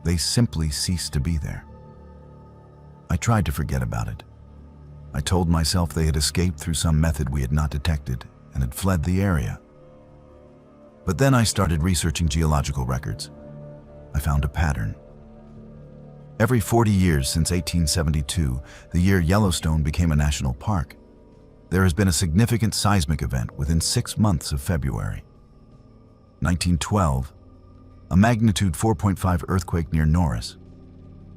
They simply ceased to be there. I tried to forget about it. I told myself they had escaped through some method we had not detected and had fled the area. But then I started researching geological records. I found a pattern. Every 40 years since 1872, the year Yellowstone became a national park, there has been a significant seismic event within 6 months of February. 1912, a magnitude 4.5 earthquake near Norris.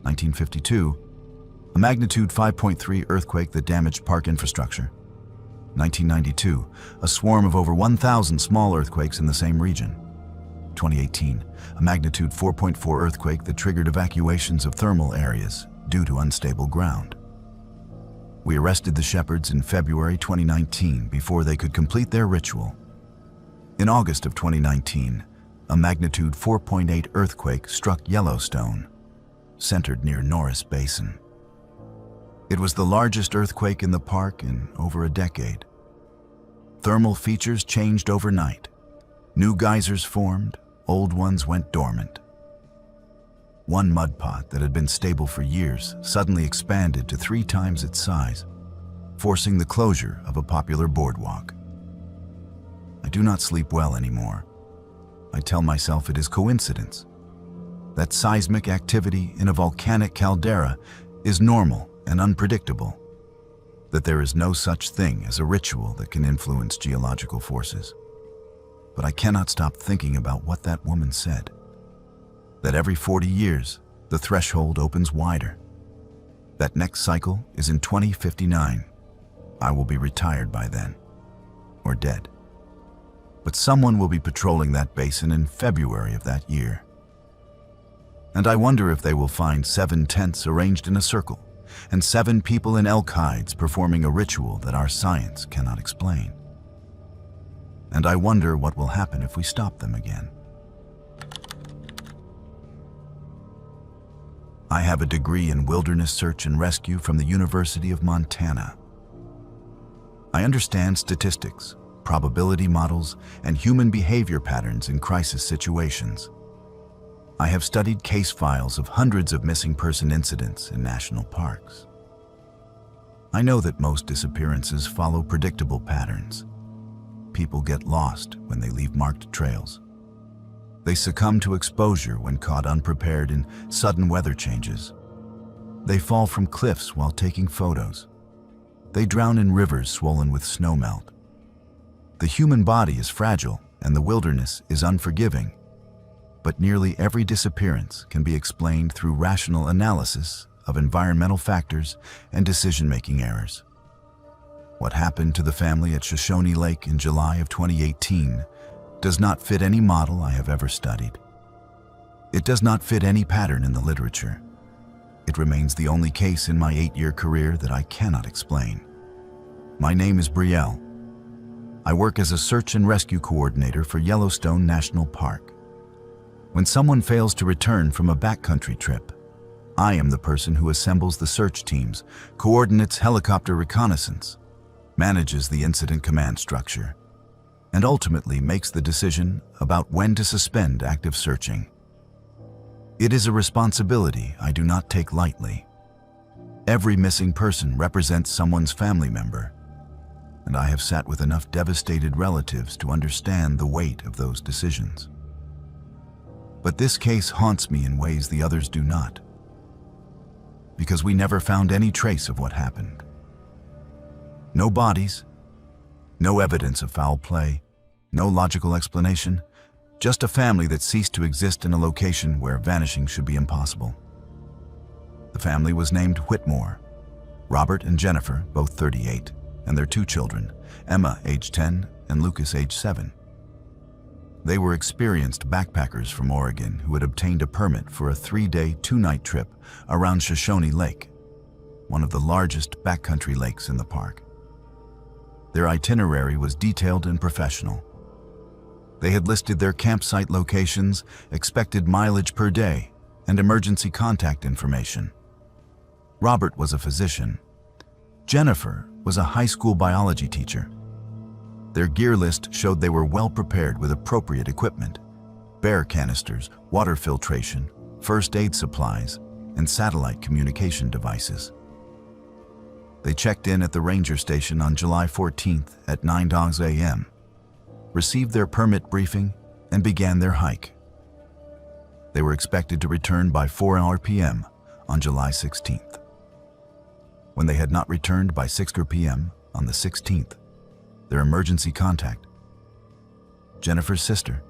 1952, a magnitude 5.3 earthquake that damaged park infrastructure. 1992, a swarm of over 1,000 small earthquakes in the same region. 2018, a magnitude 4.4 earthquake that triggered evacuations of thermal areas due to unstable ground. We arrested the shepherds in February 2019 before they could complete their ritual. In August of 2019, a magnitude 4.8 earthquake struck Yellowstone, centered near Norris Basin. It was the largest earthquake in the park in over a decade. Thermal features changed overnight. New geysers formed, old ones went dormant. One mud pot that had been stable for years suddenly expanded to 3 times its size, forcing the closure of a popular boardwalk. I do not sleep well anymore. I tell myself it is coincidence. That seismic activity in a volcanic caldera is normal and unpredictable. That there is no such thing as a ritual that can influence geological forces. But I cannot stop thinking about what that woman said. That every 40 years, the threshold opens wider. That next cycle is in 2059. I will be retired by then, or dead. But someone will be patrolling that basin in February of that year. And I wonder if they will find 7 tents arranged in a circle, and 7 people in elk hides performing a ritual that our science cannot explain. And I wonder what will happen if we stop them again. I have a degree in wilderness search and rescue from the University of Montana. I understand statistics, probability models, and human behavior patterns in crisis situations. I have studied case files of hundreds of missing person incidents in national parks. I know that most disappearances follow predictable patterns. People get lost when they leave marked trails. They succumb to exposure when caught unprepared in sudden weather changes. They fall from cliffs while taking photos. They drown in rivers swollen with snowmelt. The human body is fragile and the wilderness is unforgiving. But nearly every disappearance can be explained through rational analysis of environmental factors and decision-making errors. What happened to the family at Shoshone Lake in July of 2018 does not fit any model I have ever studied. It does not fit any pattern in the literature. It remains the only case in my 8-year career that I cannot explain. My name is Brielle. I work as a search and rescue coordinator for Yellowstone National Park. When someone fails to return from a backcountry trip, I am the person who assembles the search teams, coordinates helicopter reconnaissance, manages the incident command structure, and ultimately makes the decision about when to suspend active searching. It is a responsibility I do not take lightly. Every missing person represents someone's family member, and I have sat with enough devastated relatives to understand the weight of those decisions. But this case haunts me in ways the others do not, because we never found any trace of what happened. No bodies, no evidence of foul play, no logical explanation, just a family that ceased to exist in a location where vanishing should be impossible. The family was named Whitmore, Robert and Jennifer, both 38, and their 2 children, Emma, age 10, and Lucas, age 7. They were experienced backpackers from Oregon who had obtained a permit for a 3-day, 2-night trip around Shoshone Lake, one of the largest backcountry lakes in the park. Their itinerary was detailed and professional. They had listed their campsite locations, expected mileage per day, and emergency contact information. Robert was a physician. Jennifer was a high school biology teacher. Their gear list showed they were well prepared with appropriate equipment: bear canisters, water filtration, first aid supplies, and satellite communication devices. They checked in at the ranger station on July 14th at 9 a.m., received their permit briefing, and began their hike. They were expected to return by 4 p.m. on July 16th. When they had not returned by 6 p.m. on the 16th, their emergency contact, Jennifer's sister,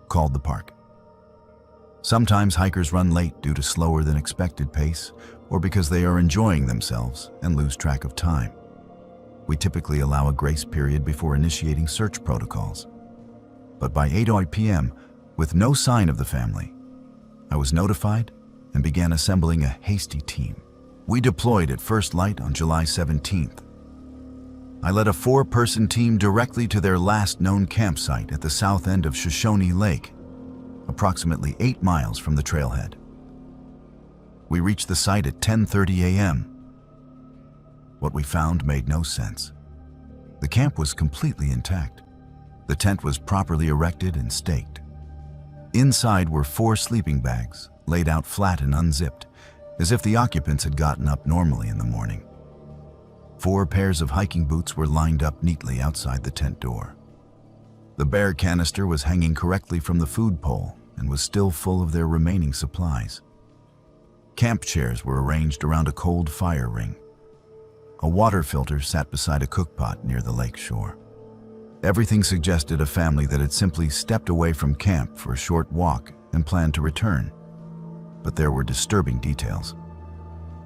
called the park. Sometimes hikers run late due to slower than expected pace or because they are enjoying themselves and lose track of time. We typically allow a grace period before initiating search protocols. But by 8 p.m., with no sign of the family, I was notified and began assembling a hasty team. We deployed at first light on July 17th. I led a 4-person team directly to their last known campsite at the south end of Shoshone Lake, approximately 8 miles from the trailhead. We reached the site at 10:30 a.m. What we found made no sense. The camp was completely intact. The tent was properly erected and staked. Inside were 4 sleeping bags, laid out flat and unzipped, as if the occupants had gotten up normally in the morning. 4 pairs of hiking boots were lined up neatly outside the tent door. The bear canister was hanging correctly from the food pole and was still full of their remaining supplies. Camp chairs were arranged around a cold fire ring. A water filter sat beside a cookpot near the lake shore. Everything suggested a family that had simply stepped away from camp for a short walk and planned to return. But there were disturbing details.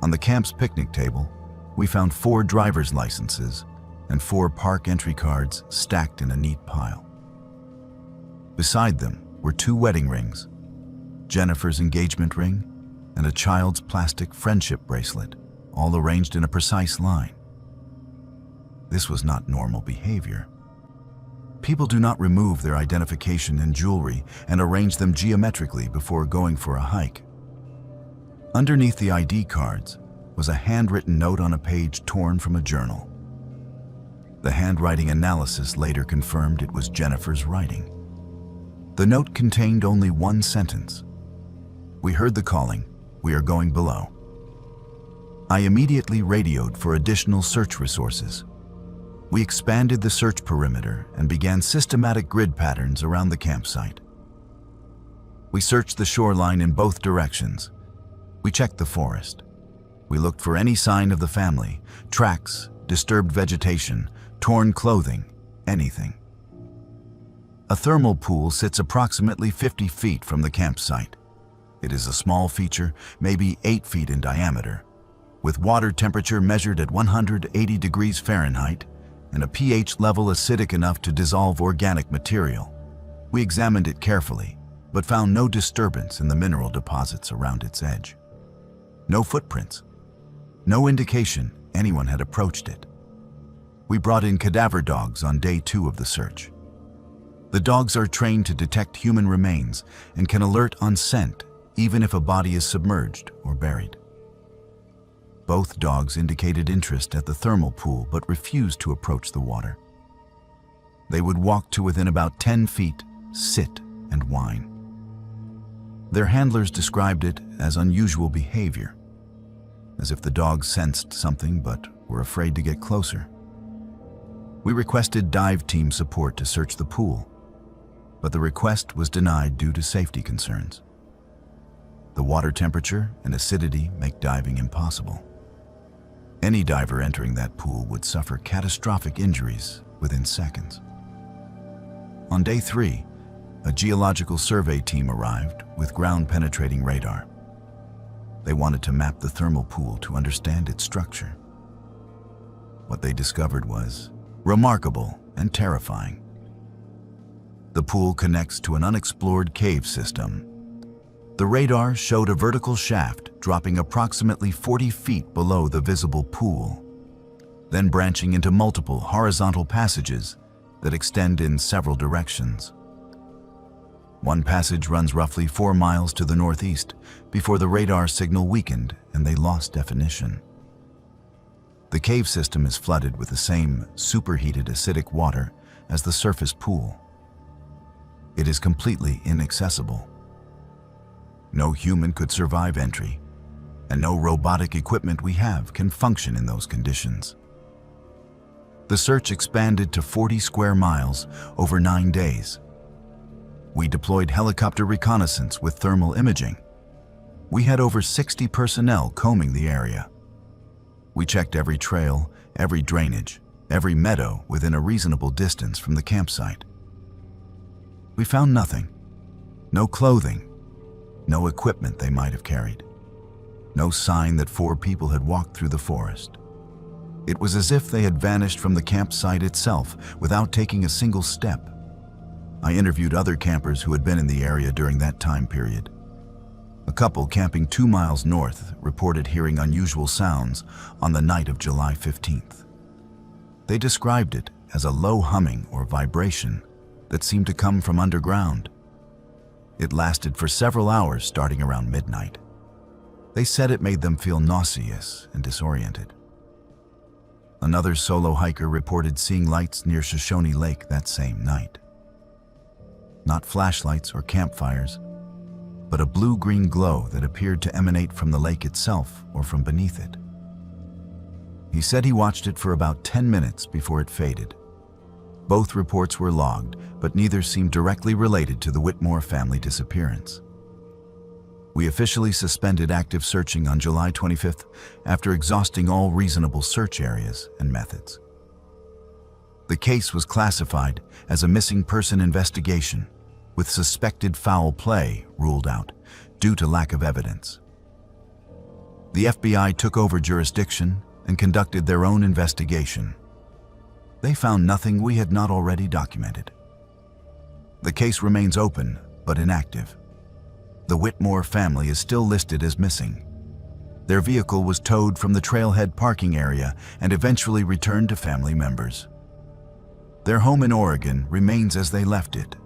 On the camp's picnic table, we found 4 driver's licenses and 4 park entry cards stacked in a neat pile. Beside them were 2 wedding rings, Jennifer's engagement ring, and a child's plastic friendship bracelet, all arranged in a precise line. This was not normal behavior. People do not remove their identification and jewelry and arrange them geometrically before going for a hike. Underneath the ID cards was a handwritten note on a page torn from a journal. The handwriting analysis later confirmed it was Jennifer's writing. The note contained only 1 sentence. "We heard the calling. We are going below." I immediately radioed for additional search resources. We expanded the search perimeter and began systematic grid patterns around the campsite. We searched the shoreline in both directions. We checked the forest. We looked for any sign of the family, tracks, disturbed vegetation, torn clothing, anything. A thermal pool sits approximately 50 feet from the campsite. It is a small feature, maybe 8 feet in diameter, with water temperature measured at 180 degrees Fahrenheit and a pH level acidic enough to dissolve organic material. We examined it carefully, but found no disturbance in the mineral deposits around its edge. No footprints. No indication anyone had approached it. We brought in cadaver dogs on day 2 of the search. The dogs are trained to detect human remains and can alert on scent even if a body is submerged or buried. Both dogs indicated interest at the thermal pool but refused to approach the water. They would walk to within about 10 feet, sit, and whine. Their handlers described it as unusual behavior, as if the dogs sensed something but were afraid to get closer. We requested dive team support to search the pool, but the request was denied due to safety concerns. The water temperature and acidity make diving impossible. Any diver entering that pool would suffer catastrophic injuries within seconds. On day 3, a geological survey team arrived with ground-penetrating radar. They wanted to map the thermal pool to understand its structure. What they discovered was remarkable and terrifying. The pool connects to an unexplored cave system. The radar showed a vertical shaft dropping approximately 40 feet below the visible pool, then branching into multiple horizontal passages that extend in several directions. One passage runs roughly 4 miles to the northeast before the radar signal weakened and they lost definition. The cave system is flooded with the same superheated acidic water as the surface pool. It is completely inaccessible. No human could survive entry, and no robotic equipment we have can function in those conditions. The search expanded to 40 square miles over 9 days. We deployed helicopter reconnaissance with thermal imaging. We had over 60 personnel combing the area. We checked every trail, every drainage, every meadow within a reasonable distance from the campsite. We found nothing. No clothing, no equipment they might have carried. No sign that 4 people had walked through the forest. It was as if they had vanished from the campsite itself without taking a single step. I interviewed other campers who had been in the area during that time period. A couple camping 2 miles north reported hearing unusual sounds on the night of July 15th. They described it as a low humming or vibration that seemed to come from underground. It lasted for several hours starting around midnight. They said it made them feel nauseous and disoriented. Another solo hiker reported seeing lights near Shoshone Lake that same night. Not flashlights or campfires, but a blue-green glow that appeared to emanate from the lake itself or from beneath it. He said he watched it for about 10 minutes before it faded. Both reports were logged, but neither seemed directly related to the Whitmore family disappearance. We officially suspended active searching on July 25th after exhausting all reasonable search areas and methods. The case was classified as a missing person investigation, with suspected foul play ruled out due to lack of evidence. The FBI took over jurisdiction and conducted their own investigation. They found nothing we had not already documented. The case remains open but inactive. The Whitmore family is still listed as missing. Their vehicle was towed from the trailhead parking area and eventually returned to family members. Their home in Oregon remains as they left it,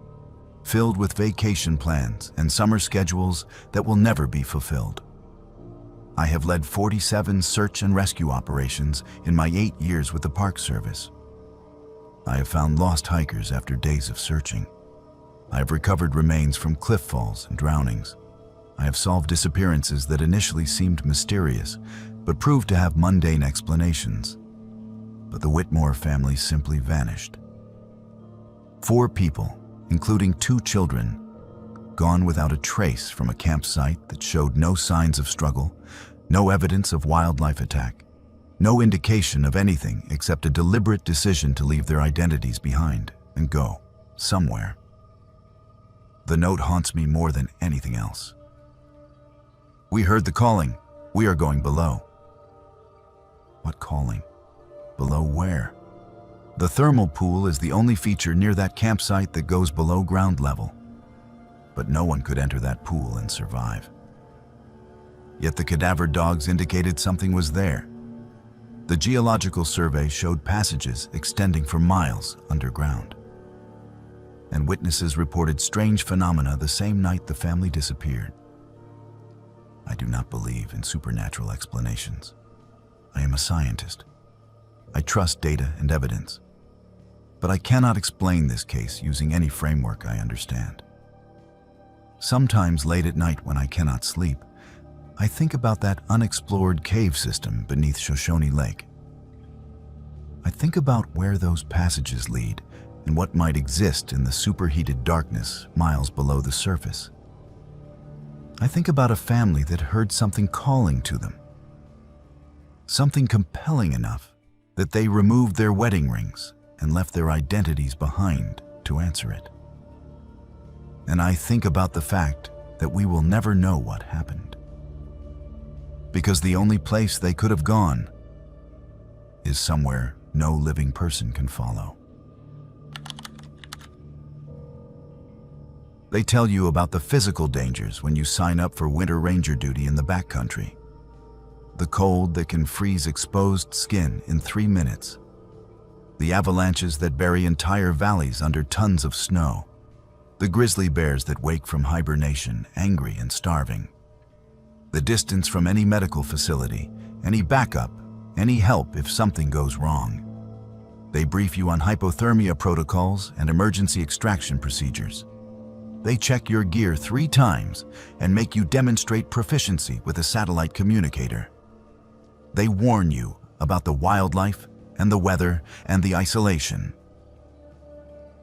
filled with vacation plans and summer schedules that will never be fulfilled. I have led 47 search and rescue operations in my 8 years with the Park Service. I have found lost hikers after days of searching. I have recovered remains from cliff falls and drownings. I have solved disappearances that initially seemed mysterious, but proved to have mundane explanations. But the Whitmore family simply vanished. 4 people, including 2 children, gone without a trace from a campsite that showed no signs of struggle, no evidence of wildlife attack, no indication of anything except a deliberate decision to leave their identities behind and go somewhere. The note haunts me more than anything else. We heard the calling. We are going below. What calling? Below where? The thermal pool is the only feature near that campsite that goes below ground level. But no one could enter that pool and survive. Yet the cadaver dogs indicated something was there. The geological survey showed passages extending for miles underground. And witnesses reported strange phenomena the same night the family disappeared. I do not believe in supernatural explanations. I am a scientist. I trust data and evidence. But I cannot explain this case using any framework I understand. Sometimes late at night when I cannot sleep, I think about that unexplored cave system beneath Shoshone Lake. I think about where those passages lead and what might exist in the superheated darkness miles below the surface. I think about a family that heard something calling to them. Something compelling enough that they removed their wedding rings and left their identities behind to answer it. And I think about the fact that we will never know what happened. Because the only place they could have gone is somewhere no living person can follow. They tell you about the physical dangers when you sign up for winter ranger duty in the backcountry. The cold that can freeze exposed skin in 3 minutes. The avalanches that bury entire valleys under tons of snow. The grizzly bears that wake from hibernation, angry and starving. The distance from any medical facility, any backup, any help if something goes wrong. They brief you on hypothermia protocols and emergency extraction procedures. They check your gear 3 times and make you demonstrate proficiency with a satellite communicator. They warn you about the wildlife and the weather and the isolation.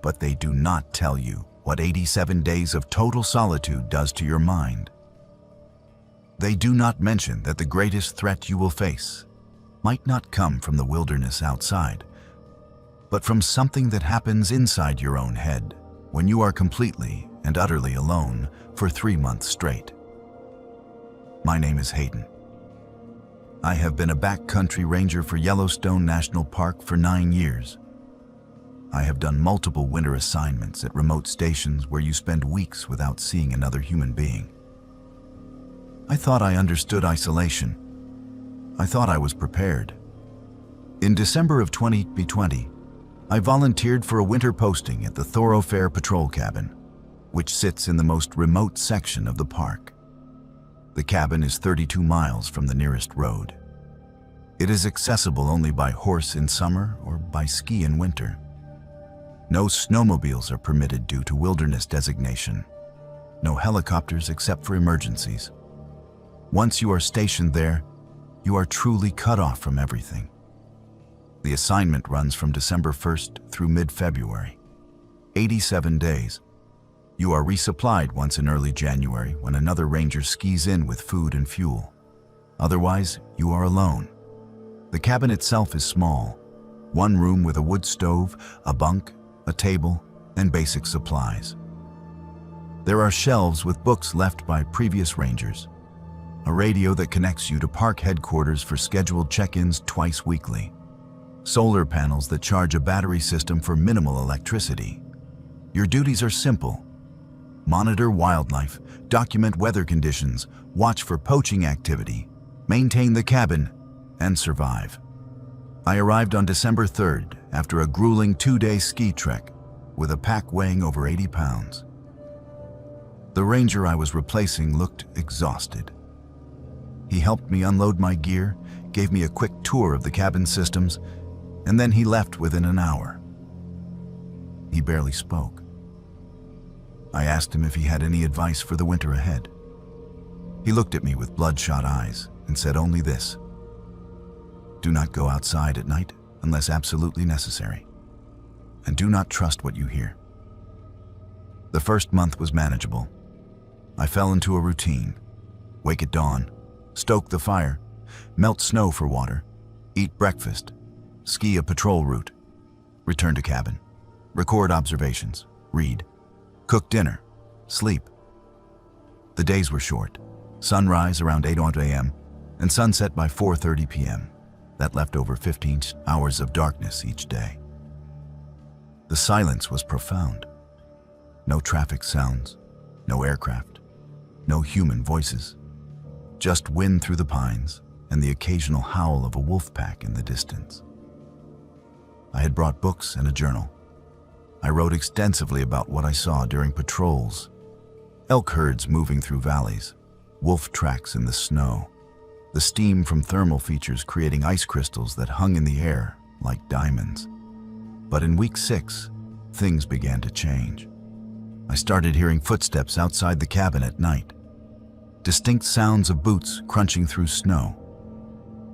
But they do not tell you what 87 days of total solitude does to your mind. They do not mention that the greatest threat you will face might not come from the wilderness outside, but from something that happens inside your own head when you are completely and utterly alone for 3 months straight. My name is Hayden. I have been a backcountry ranger for Yellowstone National Park for 9 years. I have done multiple winter assignments at remote stations where you spend weeks without seeing another human being. I thought I understood isolation. I thought I was prepared. In December of 2020, I volunteered for a winter posting at the Thoroughfare Patrol Cabin, which sits in the most remote section of the park. The cabin is 32 miles from the nearest road. It is accessible only by horse in summer or by ski in winter. No snowmobiles are permitted due to wilderness designation. No helicopters except for emergencies. Once you are stationed there, you are truly cut off from everything. The assignment runs from December 1st through mid-February. 87 days. You are resupplied once in early January when another ranger skis in with food and fuel. Otherwise, you are alone. The cabin itself is small. 1 room with a wood stove, a bunk, a table, and basic supplies. There are shelves with books left by previous rangers. A radio that connects you to park headquarters for scheduled check-ins twice weekly. Solar panels that charge a battery system for minimal electricity. Your duties are simple. Monitor wildlife, document weather conditions, watch for poaching activity, maintain the cabin, and survive. I arrived on December 3rd after a grueling 2-day ski trek with a pack weighing over 80 pounds. The ranger I was replacing looked exhausted. He helped me unload my gear, gave me a quick tour of the cabin systems, and then he left within an hour. He barely spoke. I asked him if he had any advice for the winter ahead. He looked at me with bloodshot eyes and said only this: "Do not go outside at night unless absolutely necessary, and do not trust what you hear." The first month was manageable. I fell into a routine: wake at dawn, stoke the fire, melt snow for water, eat breakfast, ski a patrol route, return to cabin, record observations, read, cook dinner, sleep. The days were short: sunrise around 8 a.m. and sunset by 4:30 p.m. That left over 15 hours of darkness each day. The silence was profound. No traffic sounds, no aircraft, no human voices. Just wind through the pines and the occasional howl of a wolf pack in the distance. I had brought books and a journal. I wrote extensively about what I saw during patrols: elk herds moving through valleys, wolf tracks in the snow, the steam from thermal features creating ice crystals that hung in the air like diamonds. But in week 6, things began to change. I started hearing footsteps outside the cabin at night, distinct sounds of boots crunching through snow,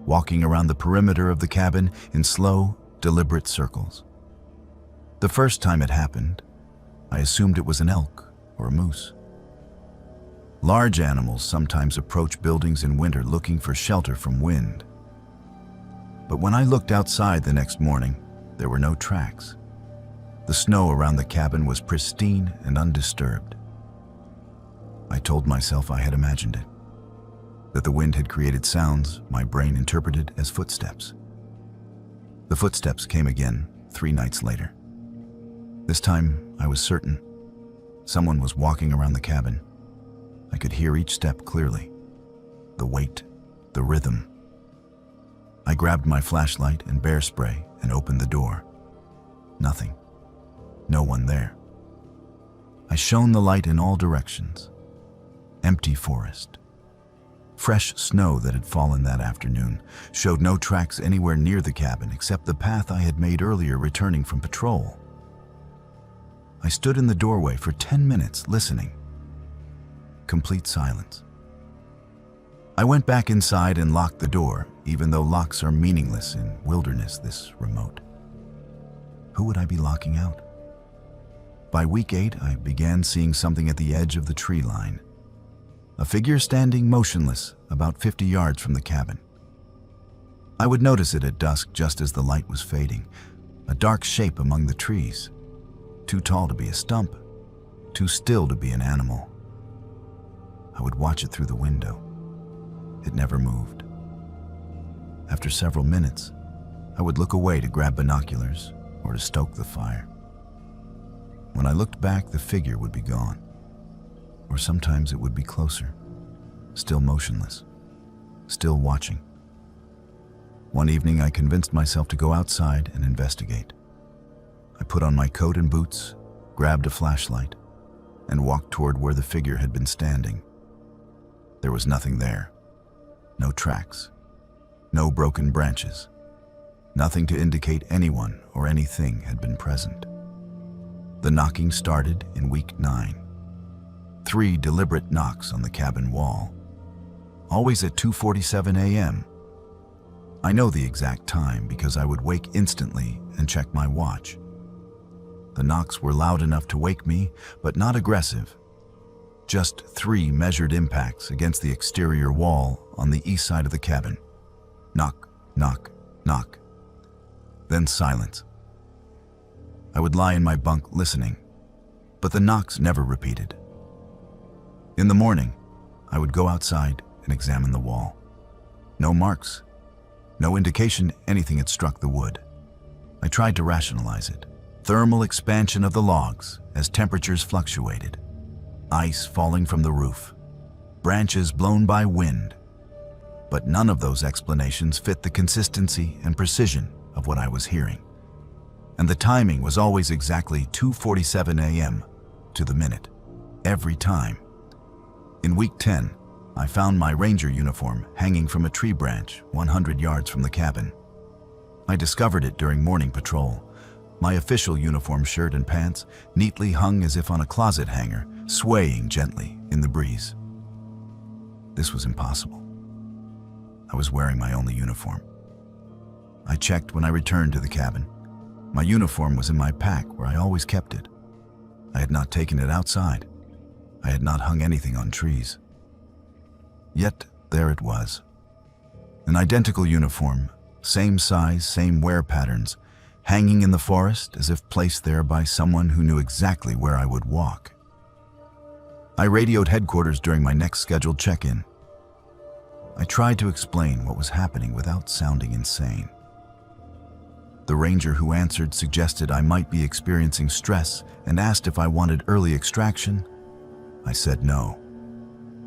walking around the perimeter of the cabin in slow, deliberate circles. The first time it happened, I assumed it was an elk or a moose. Large animals sometimes approach buildings in winter looking for shelter from wind. But when I looked outside the next morning, there were no tracks. The snow around the cabin was pristine and undisturbed. I told myself I had imagined it, that the wind had created sounds my brain interpreted as footsteps. The footsteps came again 3 nights later. This time, I was certain. Someone was walking around the cabin. I could hear each step clearly. The weight, the rhythm. I grabbed my flashlight and bear spray and opened the door. Nothing. No one there. I shone the light in all directions. Empty forest. Fresh snow that had fallen that afternoon showed no tracks anywhere near the cabin except the path I had made earlier returning from patrol. I stood in the doorway for 10 minutes listening. Complete silence. I went back inside and locked the door, even though locks are meaningless in wilderness this remote. Who would I be locking out? By week 8, I began seeing something at the edge of the tree line. A figure standing motionless about 50 yards from the cabin. I would notice it at dusk just as the light was fading, a dark shape among the trees, too tall to be a stump, too still to be an animal. I would watch it through the window. It never moved. After several minutes, I would look away to grab binoculars or to stoke the fire. When I looked back, the figure would be gone. Or sometimes it would be closer, still motionless, still watching. One evening, I convinced myself to go outside and investigate. I put on my coat and boots, grabbed a flashlight, and walked toward where the figure had been standing. There was nothing there. No tracks, no broken branches, nothing to indicate anyone or anything had been present. The knocking started in week 9. 3 deliberate knocks on the cabin wall, always at 2:47 a.m. I know the exact time because I would wake instantly and check my watch. The knocks were loud enough to wake me, but not aggressive. Just 3 measured impacts against the exterior wall on the east side of the cabin. Knock, knock, knock. Then silence. I would lie in my bunk listening, but the knocks never repeated. In the morning, I would go outside and examine the wall. No marks, no indication anything had struck the wood. I tried to rationalize it. Thermal expansion of the logs as temperatures fluctuated. Ice falling from the roof. Branches blown by wind. But none of those explanations fit the consistency and precision of what I was hearing. And the timing was always exactly 2:47 a.m. to the minute, every time. In week 10, I found my ranger uniform hanging from a tree branch 100 yards from the cabin. I discovered it during morning patrol. My official uniform shirt and pants neatly hung as if on a closet hanger, swaying gently in the breeze. This was impossible. I was wearing my only uniform. I checked when I returned to the cabin. My uniform was in my pack where I always kept it. I had not taken it outside. I had not hung anything on trees. Yet there it was. An identical uniform, same size, same wear patterns, hanging in the forest as if placed there by someone who knew exactly where I would walk. I radioed headquarters during my next scheduled check-in. I tried to explain what was happening without sounding insane. The ranger who answered suggested I might be experiencing stress and asked if I wanted early extraction. I said no.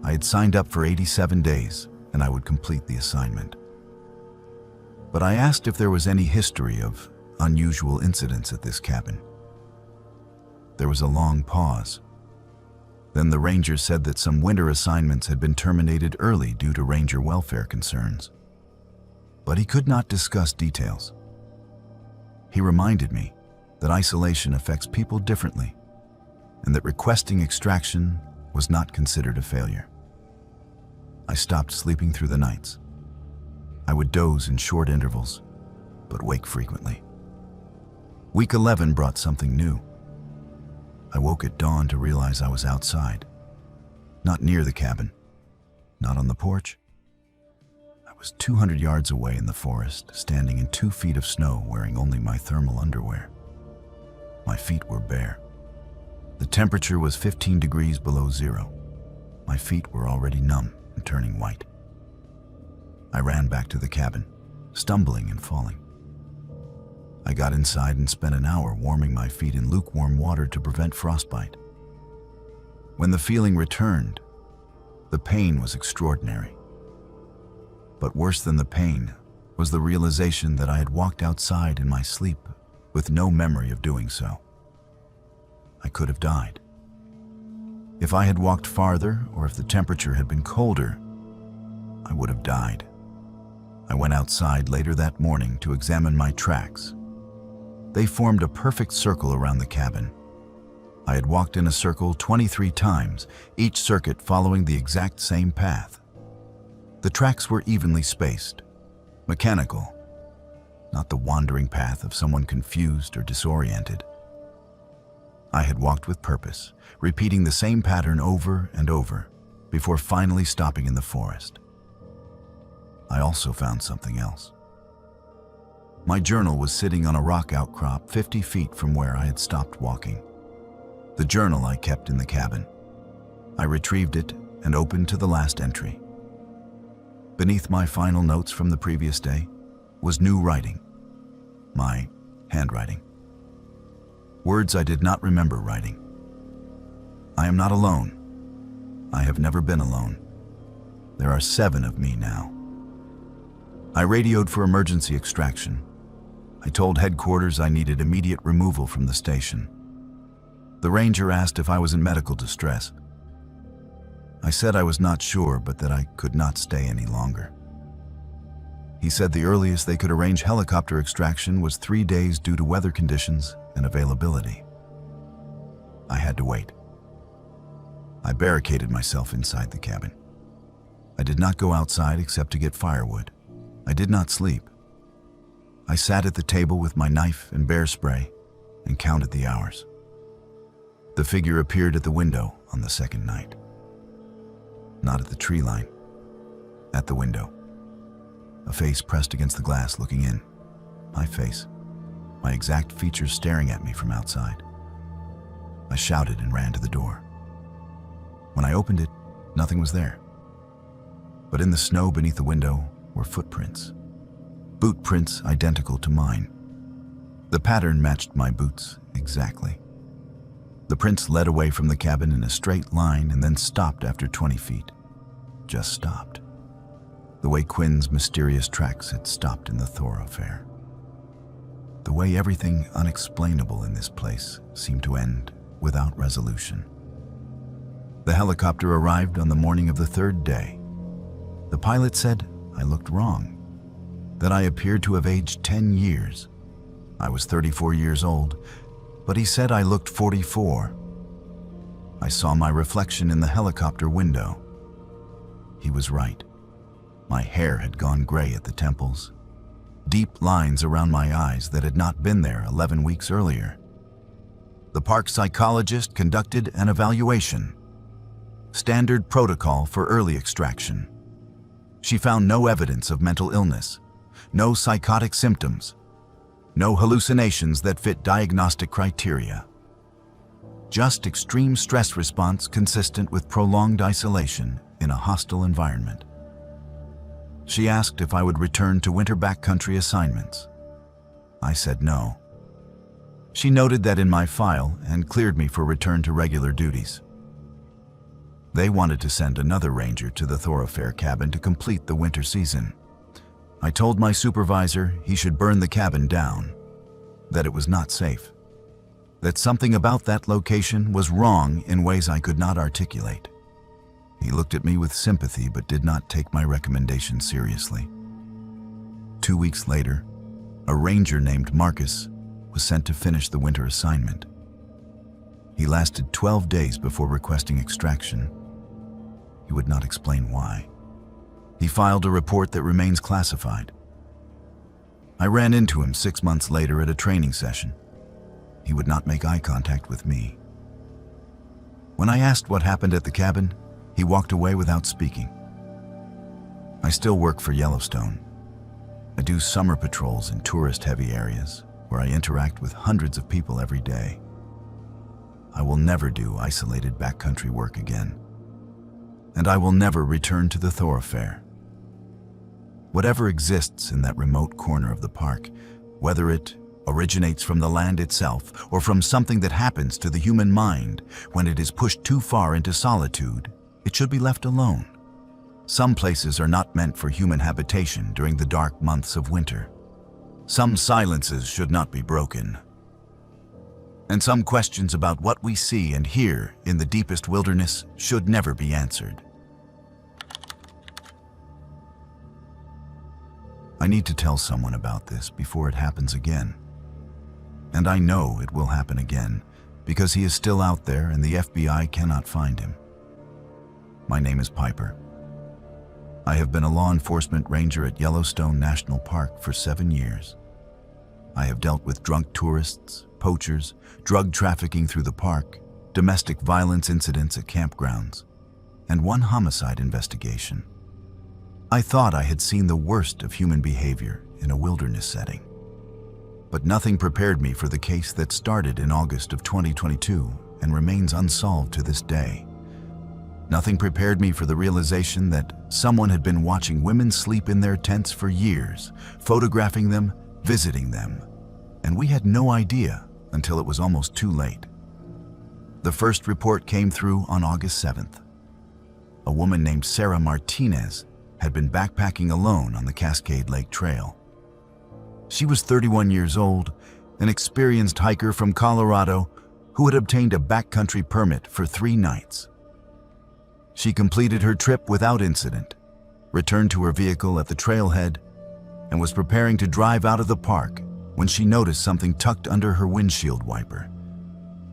I had signed up for 87 days and I would complete the assignment. But I asked if there was any history of unusual incidents at this cabin. There was a long pause. Then the ranger said that some winter assignments had been terminated early due to ranger welfare concerns. But he could not discuss details. He reminded me that isolation affects people differently and that requesting extraction was not considered a failure. I stopped sleeping through the nights. I would doze in short intervals, but wake frequently. Week 11 brought something new. I woke at dawn to realize I was outside, not near the cabin, not on the porch. I was 200 yards away in the forest, standing in 2 feet of snow, wearing only my thermal underwear. My feet were bare. The temperature was 15 degrees below zero. My feet were already numb and turning white. I ran back to the cabin, stumbling and falling. I got inside and spent an hour warming my feet in lukewarm water to prevent frostbite. When the feeling returned, the pain was extraordinary. But worse than the pain was the realization that I had walked outside in my sleep with no memory of doing so. I could have died. If I had walked farther, or if the temperature had been colder, I would have died. I went outside later that morning to examine my tracks. They formed a perfect circle around the cabin. I had walked in a circle 23 times, each circuit following the exact same path. The tracks were evenly spaced, mechanical, not the wandering path of someone confused or disoriented. I had walked with purpose, repeating the same pattern over and over, before finally stopping in the forest. I also found something else. My journal was sitting on a rock outcrop 50 feet from where I had stopped walking. The journal I kept in the cabin. I retrieved it and opened to the last entry. Beneath my final notes from the previous day was new writing, my handwriting. Words I did not remember writing. I am not alone. I have never been alone. There are 7 of me now. I radioed for emergency extraction. I told headquarters I needed immediate removal from the station. The ranger asked if I was in medical distress. I said I was not sure, but that I could not stay any longer. He said the earliest they could arrange helicopter extraction was 3 days due to weather conditions and availability. I had to wait. I barricaded myself inside the cabin. I did not go outside except to get firewood. I did not sleep. I sat at the table with my knife and bear spray and counted the hours. The figure appeared at the window on the second night. Not at the tree line, at the window. A face pressed against the glass looking in. My face, my exact features staring at me from outside. I shouted and ran to the door. When I opened it, nothing was there. But in the snow beneath the window were footprints. Boot prints identical to mine. The pattern matched my boots exactly. The prints led away from the cabin in a straight line and then stopped after 20 feet. Just stopped. The way Quinn's mysterious tracks had stopped in the thoroughfare. The way everything unexplainable in this place seemed to end without resolution. The helicopter arrived on the morning of the 3rd day. The pilot said I looked wrong, that I appeared to have aged 10 years. I was 34 years old, but he said I looked 44. I saw my reflection in the helicopter window. He was right. My hair had gone gray at the temples, deep lines around my eyes that had not been there 11 weeks earlier. The park psychologist conducted an evaluation. Standard protocol for early extraction. She found no evidence of mental illness, no psychotic symptoms, no hallucinations that fit diagnostic criteria. Just extreme stress response consistent with prolonged isolation in a hostile environment. She asked if I would return to winter backcountry assignments. I said no. She noted that in my file and cleared me for return to regular duties. They wanted to send another ranger to the thoroughfare cabin to complete the winter season. I told my supervisor he should burn the cabin down, that it was not safe, that something about that location was wrong in ways I could not articulate. He looked at me with sympathy but did not take my recommendation seriously. 2 weeks later, a ranger named Marcus was sent to finish the winter assignment. He lasted 12 days before requesting extraction. He would not explain why. He filed a report that remains classified. I ran into him 6 months later at a training session. He would not make eye contact with me. When I asked what happened at the cabin, he walked away without speaking. I still work for Yellowstone. I do summer patrols in tourist-heavy areas where I interact with hundreds of people every day. I will never do isolated backcountry work again. And I will never return to the thoroughfare. Whatever exists in that remote corner of the park, whether it originates from the land itself or from something that happens to the human mind when it is pushed too far into solitude, it should be left alone. Some places are not meant for human habitation during the dark months of winter. Some silences should not be broken. And some questions about what we see and hear in the deepest wilderness should never be answered. I need to tell someone about this before it happens again. And I know it will happen again because he is still out there and the FBI cannot find him. My name is Piper. I have been a law enforcement ranger at Yellowstone National Park for 7 years. I have dealt with drunk tourists, poachers, drug trafficking through the park, domestic violence incidents at campgrounds, and one homicide investigation. I thought I had seen the worst of human behavior in a wilderness setting. But nothing prepared me for the case that started in August of 2022 and remains unsolved to this day. Nothing prepared me for the realization that someone had been watching women sleep in their tents for years, photographing them, visiting them, and we had no idea until it was almost too late. The first report came through on August 7th. A woman named Sarah Martinez had been backpacking alone on the Cascade Lake Trail. She was 31 years old, an experienced hiker from Colorado who had obtained a backcountry permit for 3 nights. She completed her trip without incident, returned to her vehicle at the trailhead, and was preparing to drive out of the park when she noticed something tucked under her windshield wiper.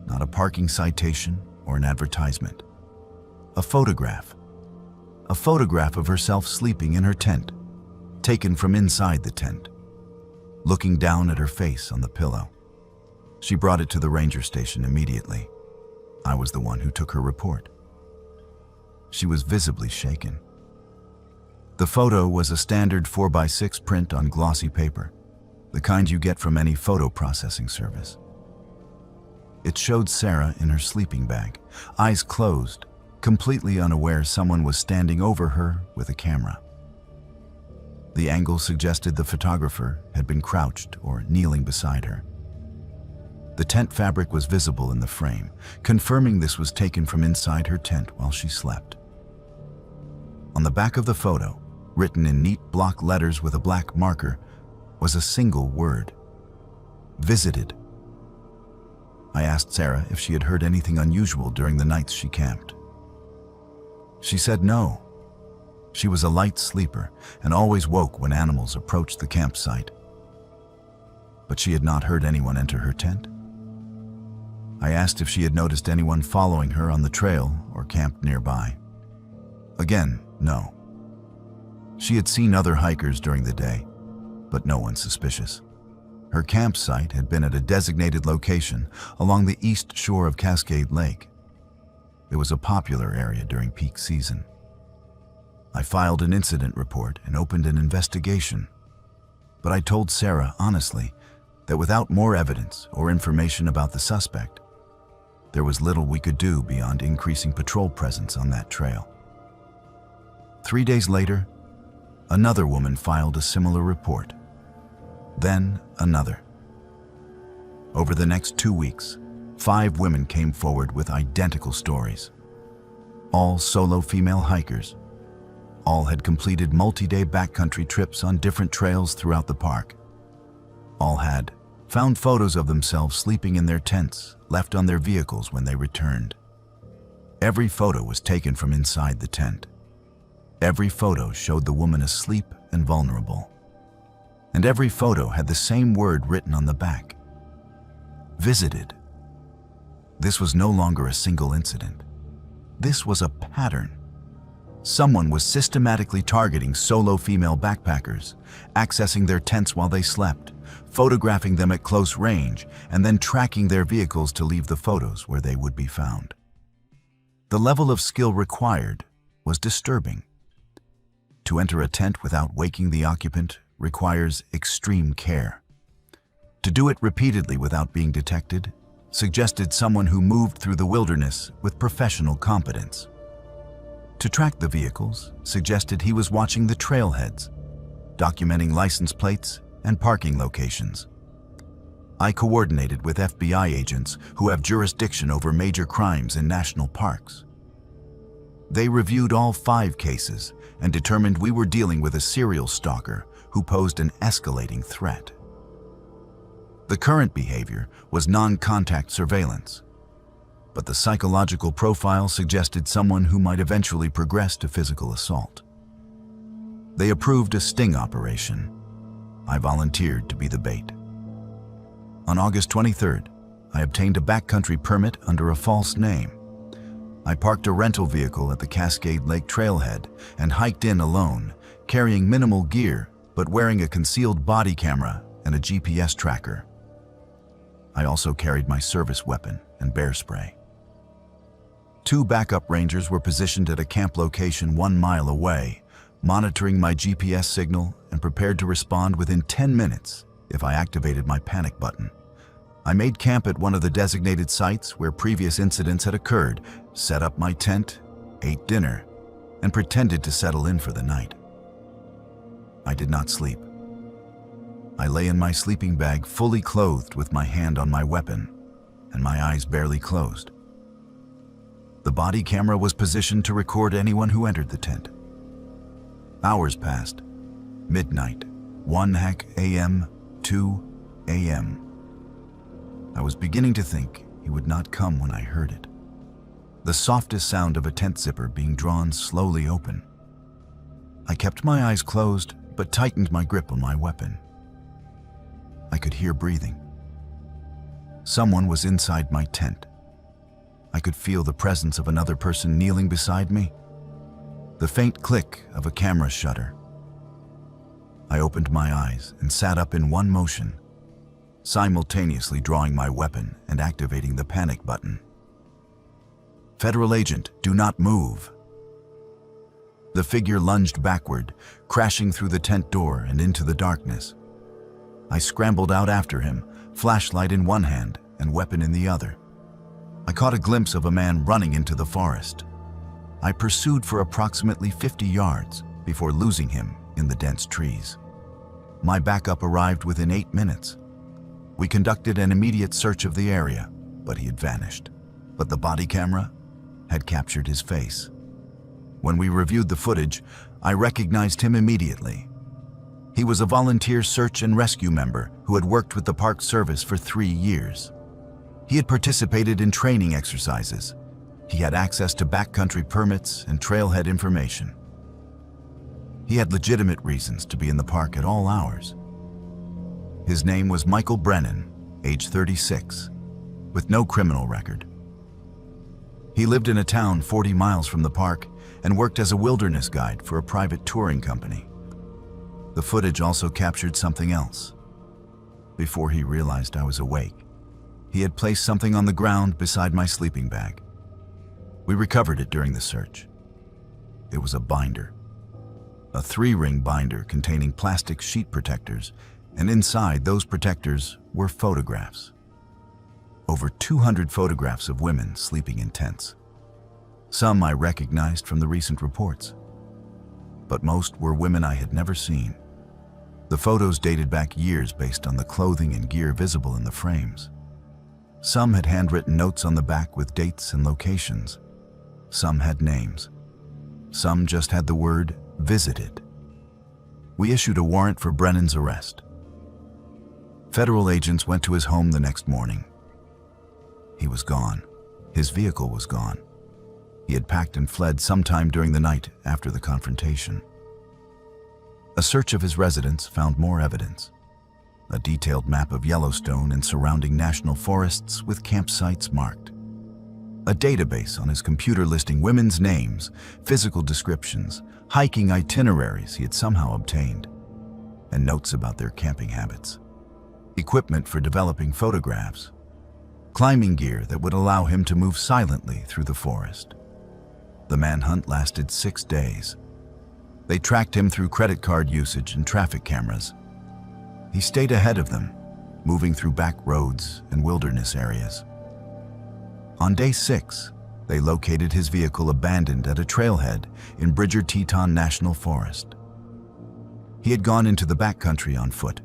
Not a parking citation or an advertisement. A photograph. A photograph of herself sleeping in her tent, taken from inside the tent, looking down at her face on the pillow. She brought it to the ranger station immediately. I was the one who took her report. She was visibly shaken. The photo was a standard 4x6 print on glossy paper, the kind you get from any photo processing service. It showed Sarah in her sleeping bag, eyes closed, completely unaware someone was standing over her with a camera. The angle suggested the photographer had been crouched or kneeling beside her. The tent fabric was visible in the frame, confirming this was taken from inside her tent while she slept. On the back of the photo, written in neat block letters with a black marker, was a single word: visited. I asked Sarah if she had heard anything unusual during the nights she camped. She said no. She was a light sleeper and always woke when animals approached the campsite. But she had not heard anyone enter her tent. I asked if she had noticed anyone following her on the trail or camped nearby. Again, no. She had seen other hikers during the day, but no one suspicious. Her campsite had been at a designated location along the east shore of Cascade Lake. It was a popular area during peak season. I filed an incident report and opened an investigation. But I told Sarah honestly that without more evidence or information about the suspect, there was little we could do beyond increasing patrol presence on that trail. 3 days later, another woman filed a similar report. Then another. Over the next 2 weeks, 5 women came forward with identical stories. All solo female hikers. All had completed multi-day backcountry trips on different trails throughout the park. All had found photos of themselves sleeping in their tents, left on their vehicles when they returned. Every photo was taken from inside the tent. Every photo showed the woman asleep and vulnerable. And every photo had the same word written on the back: visited. This was no longer a single incident. This was a pattern. Someone was systematically targeting solo female backpackers, accessing their tents while they slept, photographing them at close range, and then tracking their vehicles to leave the photos where they would be found. The level of skill required was disturbing. To enter a tent without waking the occupant requires extreme care. To do it repeatedly without being detected suggested someone who moved through the wilderness with professional competence. To track the vehicles suggested he was watching the trailheads, documenting license plates and parking locations. I coordinated with FBI agents who have jurisdiction over major crimes in national parks. They reviewed all 5 cases and determined we were dealing with a serial stalker who posed an escalating threat. The current behavior was non-contact surveillance, but the psychological profile suggested someone who might eventually progress to physical assault. They approved a sting operation. I volunteered to be the bait. On August 23rd, I obtained a backcountry permit under a false name. I parked a rental vehicle at the Cascade Lake trailhead and hiked in alone, carrying minimal gear but wearing a concealed body camera and a GPS tracker. I also carried my service weapon and bear spray. 2 backup rangers were positioned at a camp location 1 mile away, monitoring my GPS signal and prepared to respond within 10 minutes if I activated my panic button. I made camp at one of the designated sites where previous incidents had occurred, set up my tent, ate dinner, and pretended to settle in for the night. I did not sleep. I lay in my sleeping bag fully clothed with my hand on my weapon and my eyes barely closed. The body camera was positioned to record anyone who entered the tent. Hours passed. Midnight, 1 a.m., 2 a.m. I was beginning to think he would not come when I heard it. The softest sound of a tent zipper being drawn slowly open. I kept my eyes closed, but tightened my grip on my weapon. I could hear breathing. Someone was inside my tent. I could feel the presence of another person kneeling beside me. The faint click of a camera shutter. I opened my eyes and sat up in one motion, simultaneously drawing my weapon and activating the panic button. Federal agent, do not move. The figure lunged backward, crashing through the tent door and into the darkness. I scrambled out after him, flashlight in one hand and weapon in the other. I caught a glimpse of a man running into the forest. I pursued for approximately 50 yards before losing him in the dense trees. My backup arrived within 8 minutes. We conducted an immediate search of the area, but he had vanished. But the body camera had captured his face. When we reviewed the footage, I recognized him immediately. He was a volunteer search and rescue member who had worked with the Park Service for 3 years. He had participated in training exercises. He had access to backcountry permits and trailhead information. He had legitimate reasons to be in the park at all hours. His name was Michael Brennan, age 36, with no criminal record. He lived in a town 40 miles from the park and worked as a wilderness guide for a private touring company. The footage also captured something else. Before he realized I was awake, he had placed something on the ground beside my sleeping bag. We recovered it during the search. It was a binder. A 3-ring binder containing plastic sheet protectors, and inside those protectors were photographs. Over 200 photographs of women sleeping in tents. Some I recognized from the recent reports, but most were women I had never seen. The photos dated back years based on the clothing and gear visible in the frames. Some had handwritten notes on the back with dates and locations. Some had names. Some just had the word visited. We issued a warrant for Brennan's arrest. Federal agents went to his home the next morning. He was gone. His vehicle was gone. He had packed and fled sometime during the night after the confrontation. A search of his residence found more evidence. A detailed map of Yellowstone and surrounding national forests with campsites marked. A database on his computer listing women's names, physical descriptions, hiking itineraries he had somehow obtained, and notes about their camping habits. Equipment for developing photographs. Climbing gear that would allow him to move silently through the forest. The manhunt lasted 6 days. They tracked him through credit card usage and traffic cameras. He stayed ahead of them, moving through back roads and wilderness areas. On day 6, they located his vehicle abandoned at a trailhead in Bridger-Teton National Forest. He had gone into the backcountry on foot.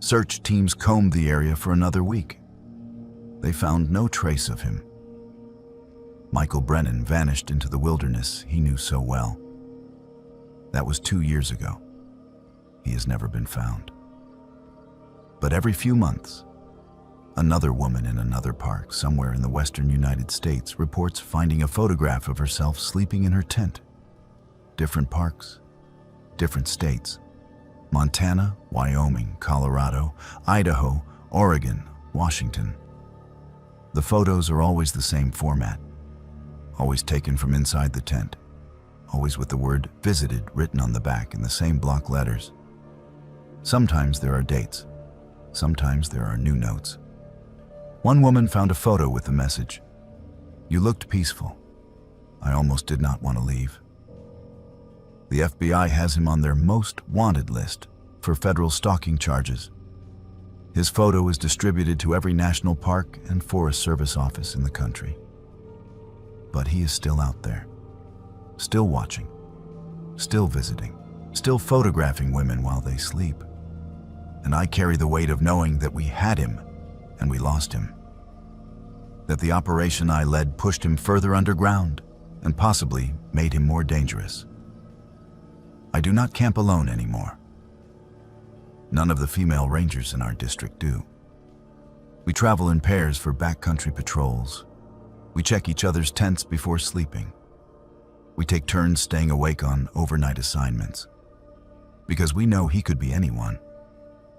Search teams combed the area for another week. They found no trace of him. Michael Brennan vanished into the wilderness he knew so well. That was 2 years ago. He has never been found. But every few months, another woman in another park somewhere in the western United States reports finding a photograph of herself sleeping in her tent. Different parks, different states: Montana, Wyoming, Colorado, Idaho, Oregon, Washington. The photos are always the same format, always taken from inside the tent, always with the word "visited" written on the back in the same block letters. Sometimes there are dates, sometimes there are new notes. One woman found a photo with the message, "You looked peaceful. I almost did not want to leave." The FBI has him on their most wanted list for federal stalking charges. His photo is distributed to every national park and Forest Service office in the country. But he is still out there, still watching, still visiting, still photographing women while they sleep. And I carry the weight of knowing that we had him and we lost him. That the operation I led pushed him further underground and possibly made him more dangerous. I do not camp alone anymore. None of the female rangers in our district do. We travel in pairs for backcountry patrols. We check each other's tents before sleeping. We take turns staying awake on overnight assignments. Because we know he could be anyone.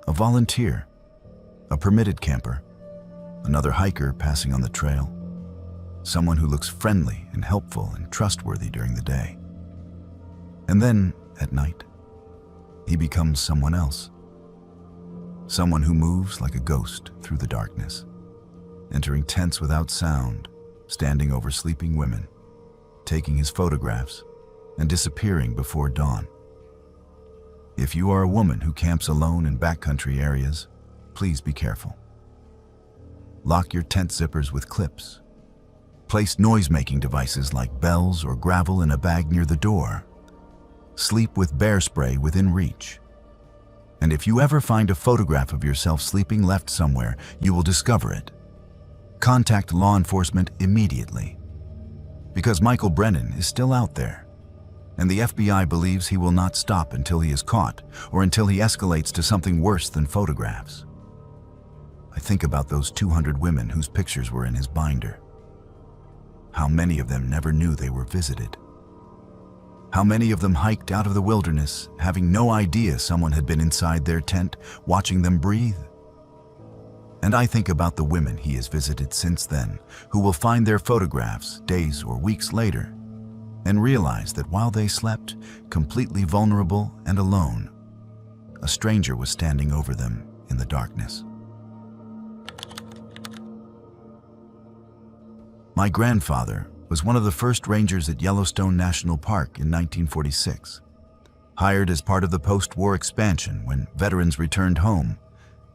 A volunteer, a permitted camper, another hiker passing on the trail, someone who looks friendly and helpful and trustworthy during the day. And then, at night, he becomes someone else. Someone who moves like a ghost through the darkness, entering tents without sound, standing over sleeping women, taking his photographs, and disappearing before dawn. If you are a woman who camps alone in backcountry areas, please be careful. Lock your tent zippers with clips. Place noise-making devices like bells or gravel in a bag near the door. Sleep with bear spray within reach. And if you ever find a photograph of yourself sleeping left somewhere, you will discover it. Contact law enforcement immediately. Because Michael Brennan is still out there, and the FBI believes he will not stop until he is caught or until he escalates to something worse than photographs. I think about those 200 women whose pictures were in his binder. How many of them never knew they were visited? How many of them hiked out of the wilderness, having no idea someone had been inside their tent, watching them breathe? And I think about the women he has visited since then, who will find their photographs days or weeks later, and realize that while they slept, completely vulnerable and alone, a stranger was standing over them in the darkness. My grandfather was one of the first rangers at Yellowstone National Park in 1946, hired as part of the post-war expansion when veterans returned home,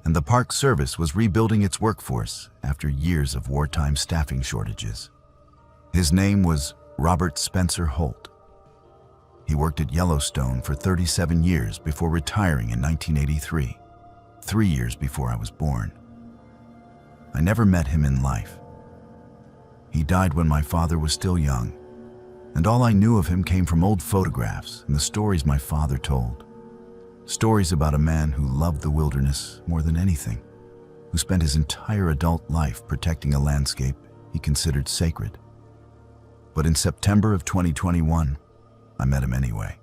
and the Park Service was rebuilding its workforce after years of wartime staffing shortages. His name was Robert Spencer Holt. He worked at Yellowstone for 37 years before retiring in 1983, 3 years before I was born. I never met him in life. He died when my father was still young, and all I knew of him came from old photographs and the stories my father told. Stories about a man who loved the wilderness more than anything, who spent his entire adult life protecting a landscape he considered sacred. But in September of 2021, I met him anyway,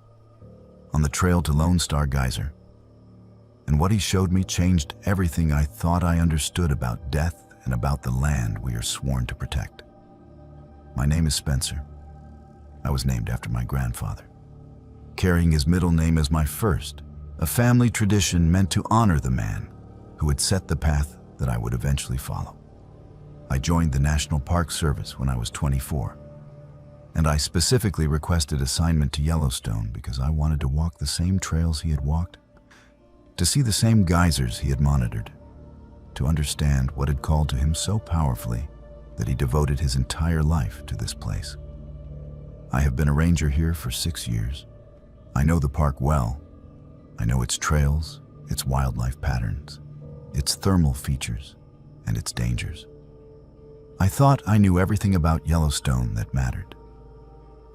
on the trail to Lone Star Geyser. And what he showed me changed everything I thought I understood about death and about the land we are sworn to protect. My name is Spencer. I was named after my grandfather, carrying his middle name as my first, a family tradition meant to honor the man who had set the path that I would eventually follow. I joined the National Park Service when I was 24, and I specifically requested assignment to Yellowstone because I wanted to walk the same trails he had walked, to see the same geysers he had monitored, to understand what had called to him so powerfully that he devoted his entire life to this place. I have been a ranger here for 6 years. I know the park well. I know its trails, its wildlife patterns, its thermal features, and its dangers. I thought I knew everything about Yellowstone that mattered.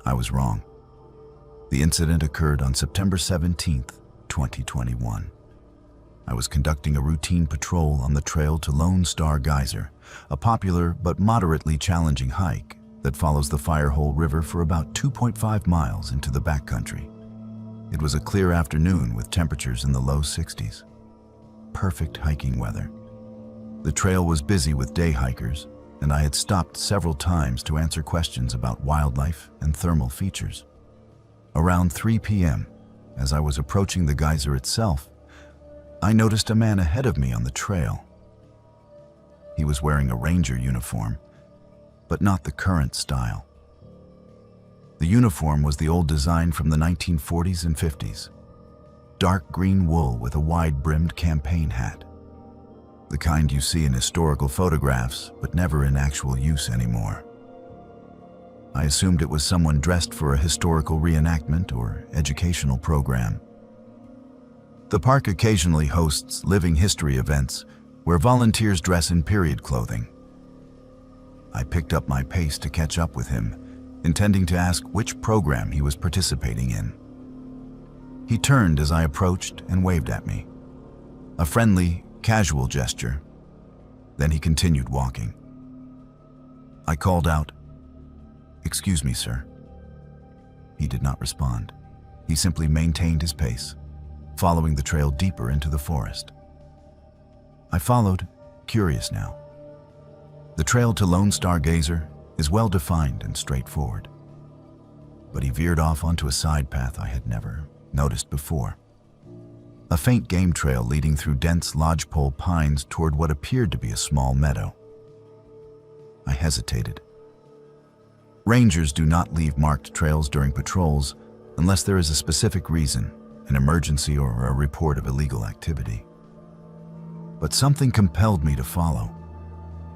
I was wrong. The incident occurred on September 17th, 2021. I was conducting a routine patrol on the trail to Lone Star Geyser, a popular but moderately challenging hike that follows the Firehole River for about 2.5 miles into the backcountry. It was a clear afternoon with temperatures in the low 60s. Perfect hiking weather. The trail was busy with day hikers, and I had stopped several times to answer questions about wildlife and thermal features. Around 3 p.m., as I was approaching the geyser itself, I noticed a man ahead of me on the trail. He was wearing a ranger uniform, but not the current style. The uniform was the old design from the 1940s and 50s. Dark green wool with a wide-brimmed campaign hat. The kind you see in historical photographs, but never in actual use anymore. I assumed it was someone dressed for a historical reenactment or educational program. The park occasionally hosts living history events where volunteers dress in period clothing. I picked up my pace to catch up with him, intending to ask which program he was participating in. He turned as I approached and waved at me. A friendly, casual gesture. Then he continued walking. I called out, "Excuse me, sir." He did not respond. He simply maintained his pace, following the trail deeper into the forest. I followed, curious now. The trail to Lone Star Geyser is well defined and straightforward. But he veered off onto a side path I had never noticed before. A faint game trail leading through dense lodgepole pines toward what appeared to be a small meadow. I hesitated. Rangers do not leave marked trails during patrols unless there is a specific reason, an emergency or a report of illegal activity. But something compelled me to follow.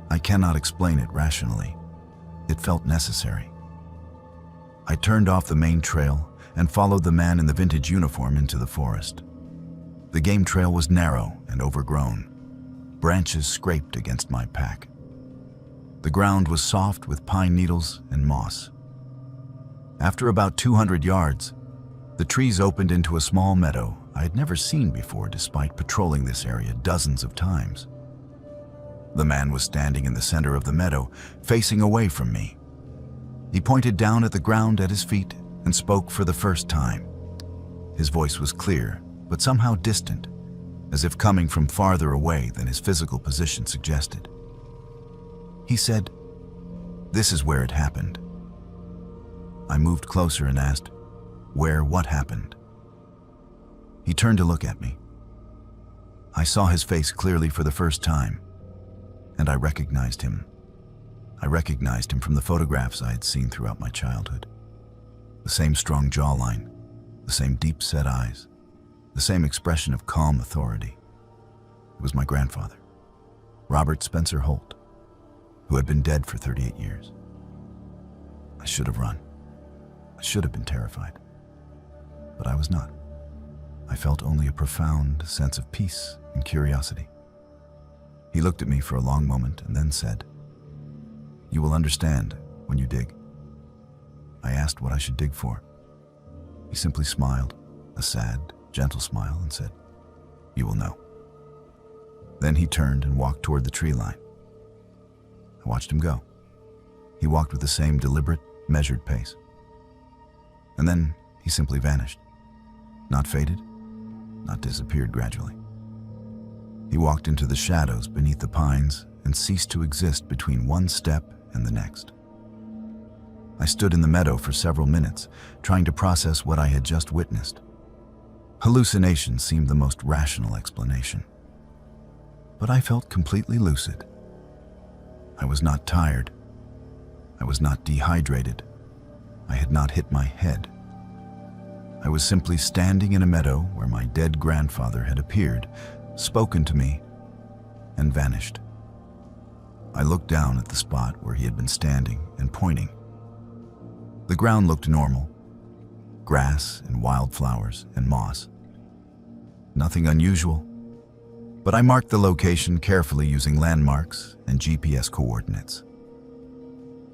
I cannot explain it rationally. It felt necessary. I turned off the main trail and followed the man in the vintage uniform into the forest. The game trail was narrow and overgrown. Branches scraped against my pack. The ground was soft with pine needles and moss. After about 200 yards, the trees opened into a small meadow I had never seen before despite patrolling this area dozens of times. The man was standing in the center of the meadow, facing away from me. He pointed down at the ground at his feet and spoke for the first time. His voice was clear, but somehow distant, as if coming from farther away than his physical position suggested. He said, "This is where it happened." I moved closer and asked, "Where what happened?" He turned to look at me. I saw his face clearly for the first time, and I recognized him. I recognized him from the photographs I had seen throughout my childhood. The same strong jawline, the same deep-set eyes, the same expression of calm authority. It was my grandfather, Robert Spencer Holt, who had been dead for 38 years. I should have run. I should have been terrified. But I was not. I felt only a profound sense of peace and curiosity. He looked at me for a long moment and then said, "You will understand when you dig." I asked what I should dig for. He simply smiled, a sad, gentle smile, and said, "You will know." Then he turned and walked toward the tree line. I watched him go. He walked with the same deliberate, measured pace. And then he simply vanished. Not faded, not disappeared gradually. He walked into the shadows beneath the pines and ceased to exist between one step and the next. I stood in the meadow for several minutes, trying to process what I had just witnessed. Hallucination seemed the most rational explanation. But I felt completely lucid. I was not tired. I was not dehydrated. I had not hit my head. I was simply standing in a meadow where my dead grandfather had appeared, spoken to me, and vanished. I looked down at the spot where he had been standing and pointing. The ground looked normal, grass and wildflowers and moss. Nothing unusual, but I marked the location carefully using landmarks and GPS coordinates.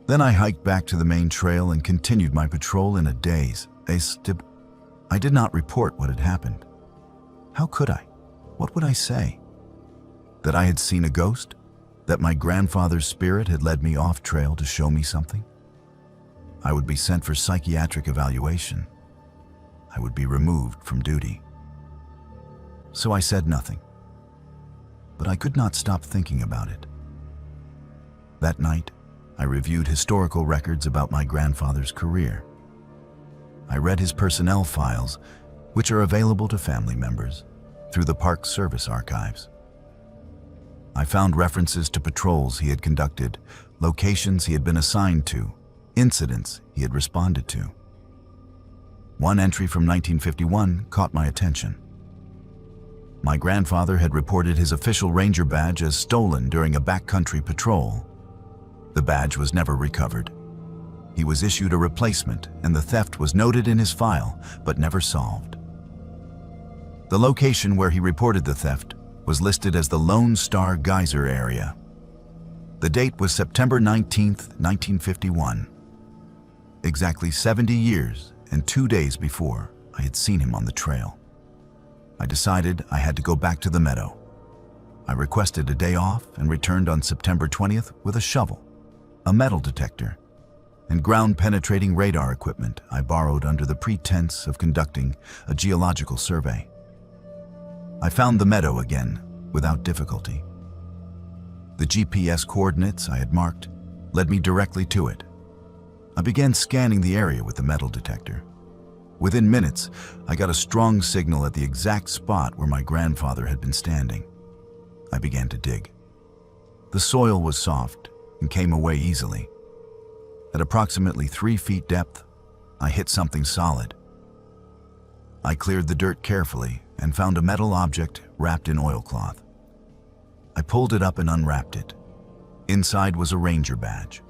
Then I hiked back to the main trail and continued my patrol in a daze. I did not report what had happened. How could I? What would I say? That I had seen a ghost? That my grandfather's spirit had led me off trail to show me something? I would be sent for psychiatric evaluation. I would be removed from duty. So I said nothing. But I could not stop thinking about it. That night, I reviewed historical records about my grandfather's career. I read his personnel files, which are available to family members through the Park Service archives. I found references to patrols he had conducted, locations he had been assigned to, incidents he had responded to. One entry from 1951 caught my attention. My grandfather had reported his official ranger badge as stolen during a backcountry patrol. The badge was never recovered. He was issued a replacement, and the theft was noted in his file, but never solved. The location where he reported the theft was listed as the Lone Star Geyser area. The date was September 19, 1951. Exactly 70 years and 2 days before I had seen him on the trail. I decided I had to go back to the meadow. I requested a day off and returned on September 20th with a shovel, a metal detector, and ground-penetrating radar equipment I borrowed under the pretense of conducting a geological survey. I found the meadow again without difficulty. The GPS coordinates I had marked led me directly to it. I began scanning the area with the metal detector. Within minutes, I got a strong signal at the exact spot where my grandfather had been standing. I began to dig. The soil was soft and came away easily. At approximately 3 feet depth, I hit something solid. I cleared the dirt carefully and found a metal object wrapped in oilcloth. I pulled it up and unwrapped it. Inside was a ranger badge,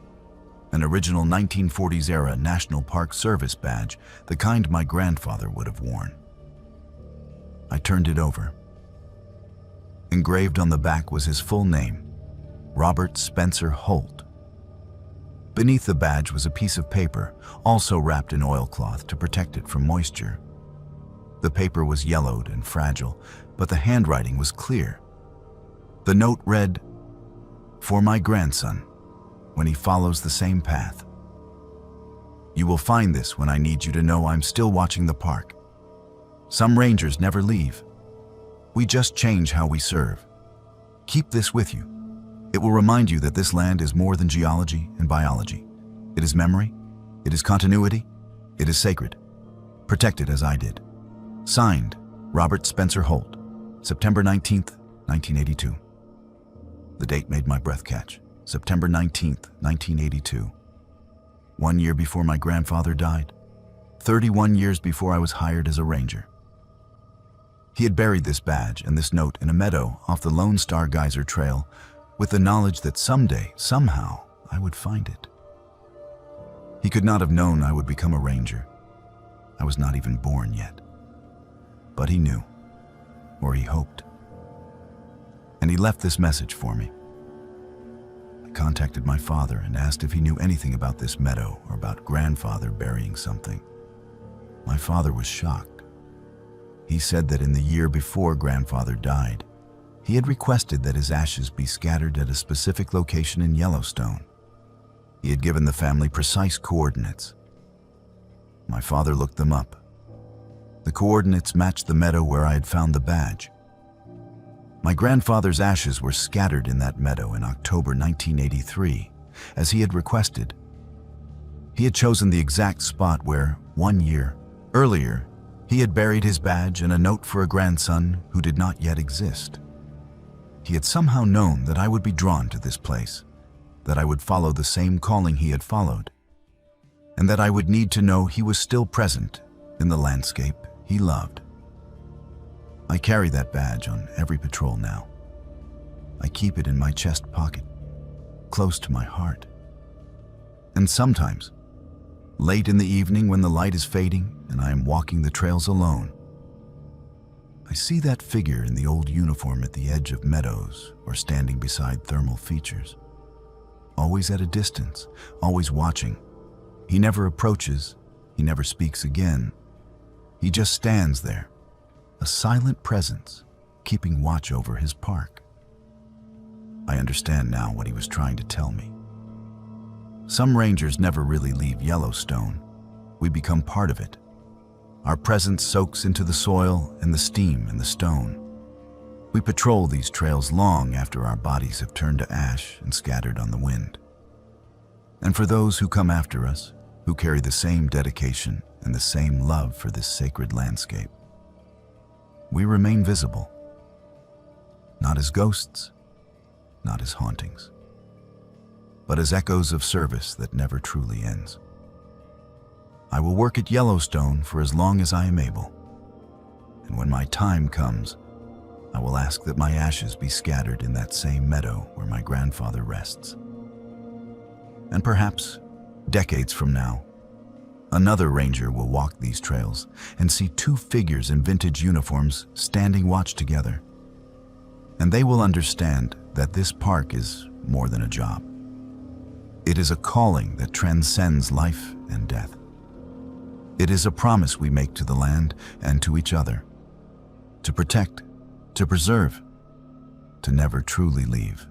an original 1940s-era National Park Service badge, the kind my grandfather would have worn. I turned it over. Engraved on the back was his full name, Robert Spencer Holt. Beneath the badge was a piece of paper, also wrapped in oilcloth to protect it from moisture. The paper was yellowed and fragile, but the handwriting was clear. The note read, "For my grandson, when he follows the same path. You will find this when I need you to know I'm still watching the park. Some rangers never leave. We just change how we serve. Keep this with you. It will remind you that this land is more than geology and biology. It is memory, it is continuity, it is sacred. Protect it as I did." Signed, Robert Spencer Holt, September 19th, 1982. The date made my breath catch. September 19th, 1982. 1 year before my grandfather died. 31 years before I was hired as a ranger. He had buried this badge and this note in a meadow off the Lone Star Geyser Trail with the knowledge that someday, somehow, I would find it. He could not have known I would become a ranger. I was not even born yet. But he knew, or he hoped. And he left this message for me. I contacted my father and asked if he knew anything about this meadow or about grandfather burying something. My father was shocked. He said that in the year before grandfather died, he had requested that his ashes be scattered at a specific location in Yellowstone. He had given the family precise coordinates. My father looked them up. The coordinates matched the meadow where I had found the badge. My grandfather's ashes were scattered in that meadow in October 1983, as he had requested. He had chosen the exact spot where, 1 year earlier, he had buried his badge and a note for a grandson who did not yet exist. He had somehow known that I would be drawn to this place, that I would follow the same calling he had followed, and that I would need to know he was still present in the landscape he loved. I carry that badge on every patrol now. I keep it in my chest pocket, close to my heart. And sometimes, late in the evening when the light is fading and I am walking the trails alone, I see that figure in the old uniform at the edge of meadows or standing beside thermal features. Always at a distance, always watching. He never approaches, he never speaks again. He just stands there, a silent presence, keeping watch over his park. I understand now what he was trying to tell me. Some rangers never really leave Yellowstone. We become part of it. Our presence soaks into the soil and the steam and the stone. We patrol these trails long after our bodies have turned to ash and scattered on the wind. And for those who come after us, who carry the same dedication and the same love for this sacred landscape, we remain visible, not as ghosts, not as hauntings, but as echoes of service that never truly ends. I will work at Yellowstone for as long as I am able, and when my time comes, I will ask that my ashes be scattered in that same meadow where my grandfather rests. And perhaps, decades from now, another ranger will walk these trails and see two figures in vintage uniforms standing watch together. And they will understand that this park is more than a job. It is a calling that transcends life and death. It is a promise we make to the land and to each other, to protect, to preserve, to never truly leave.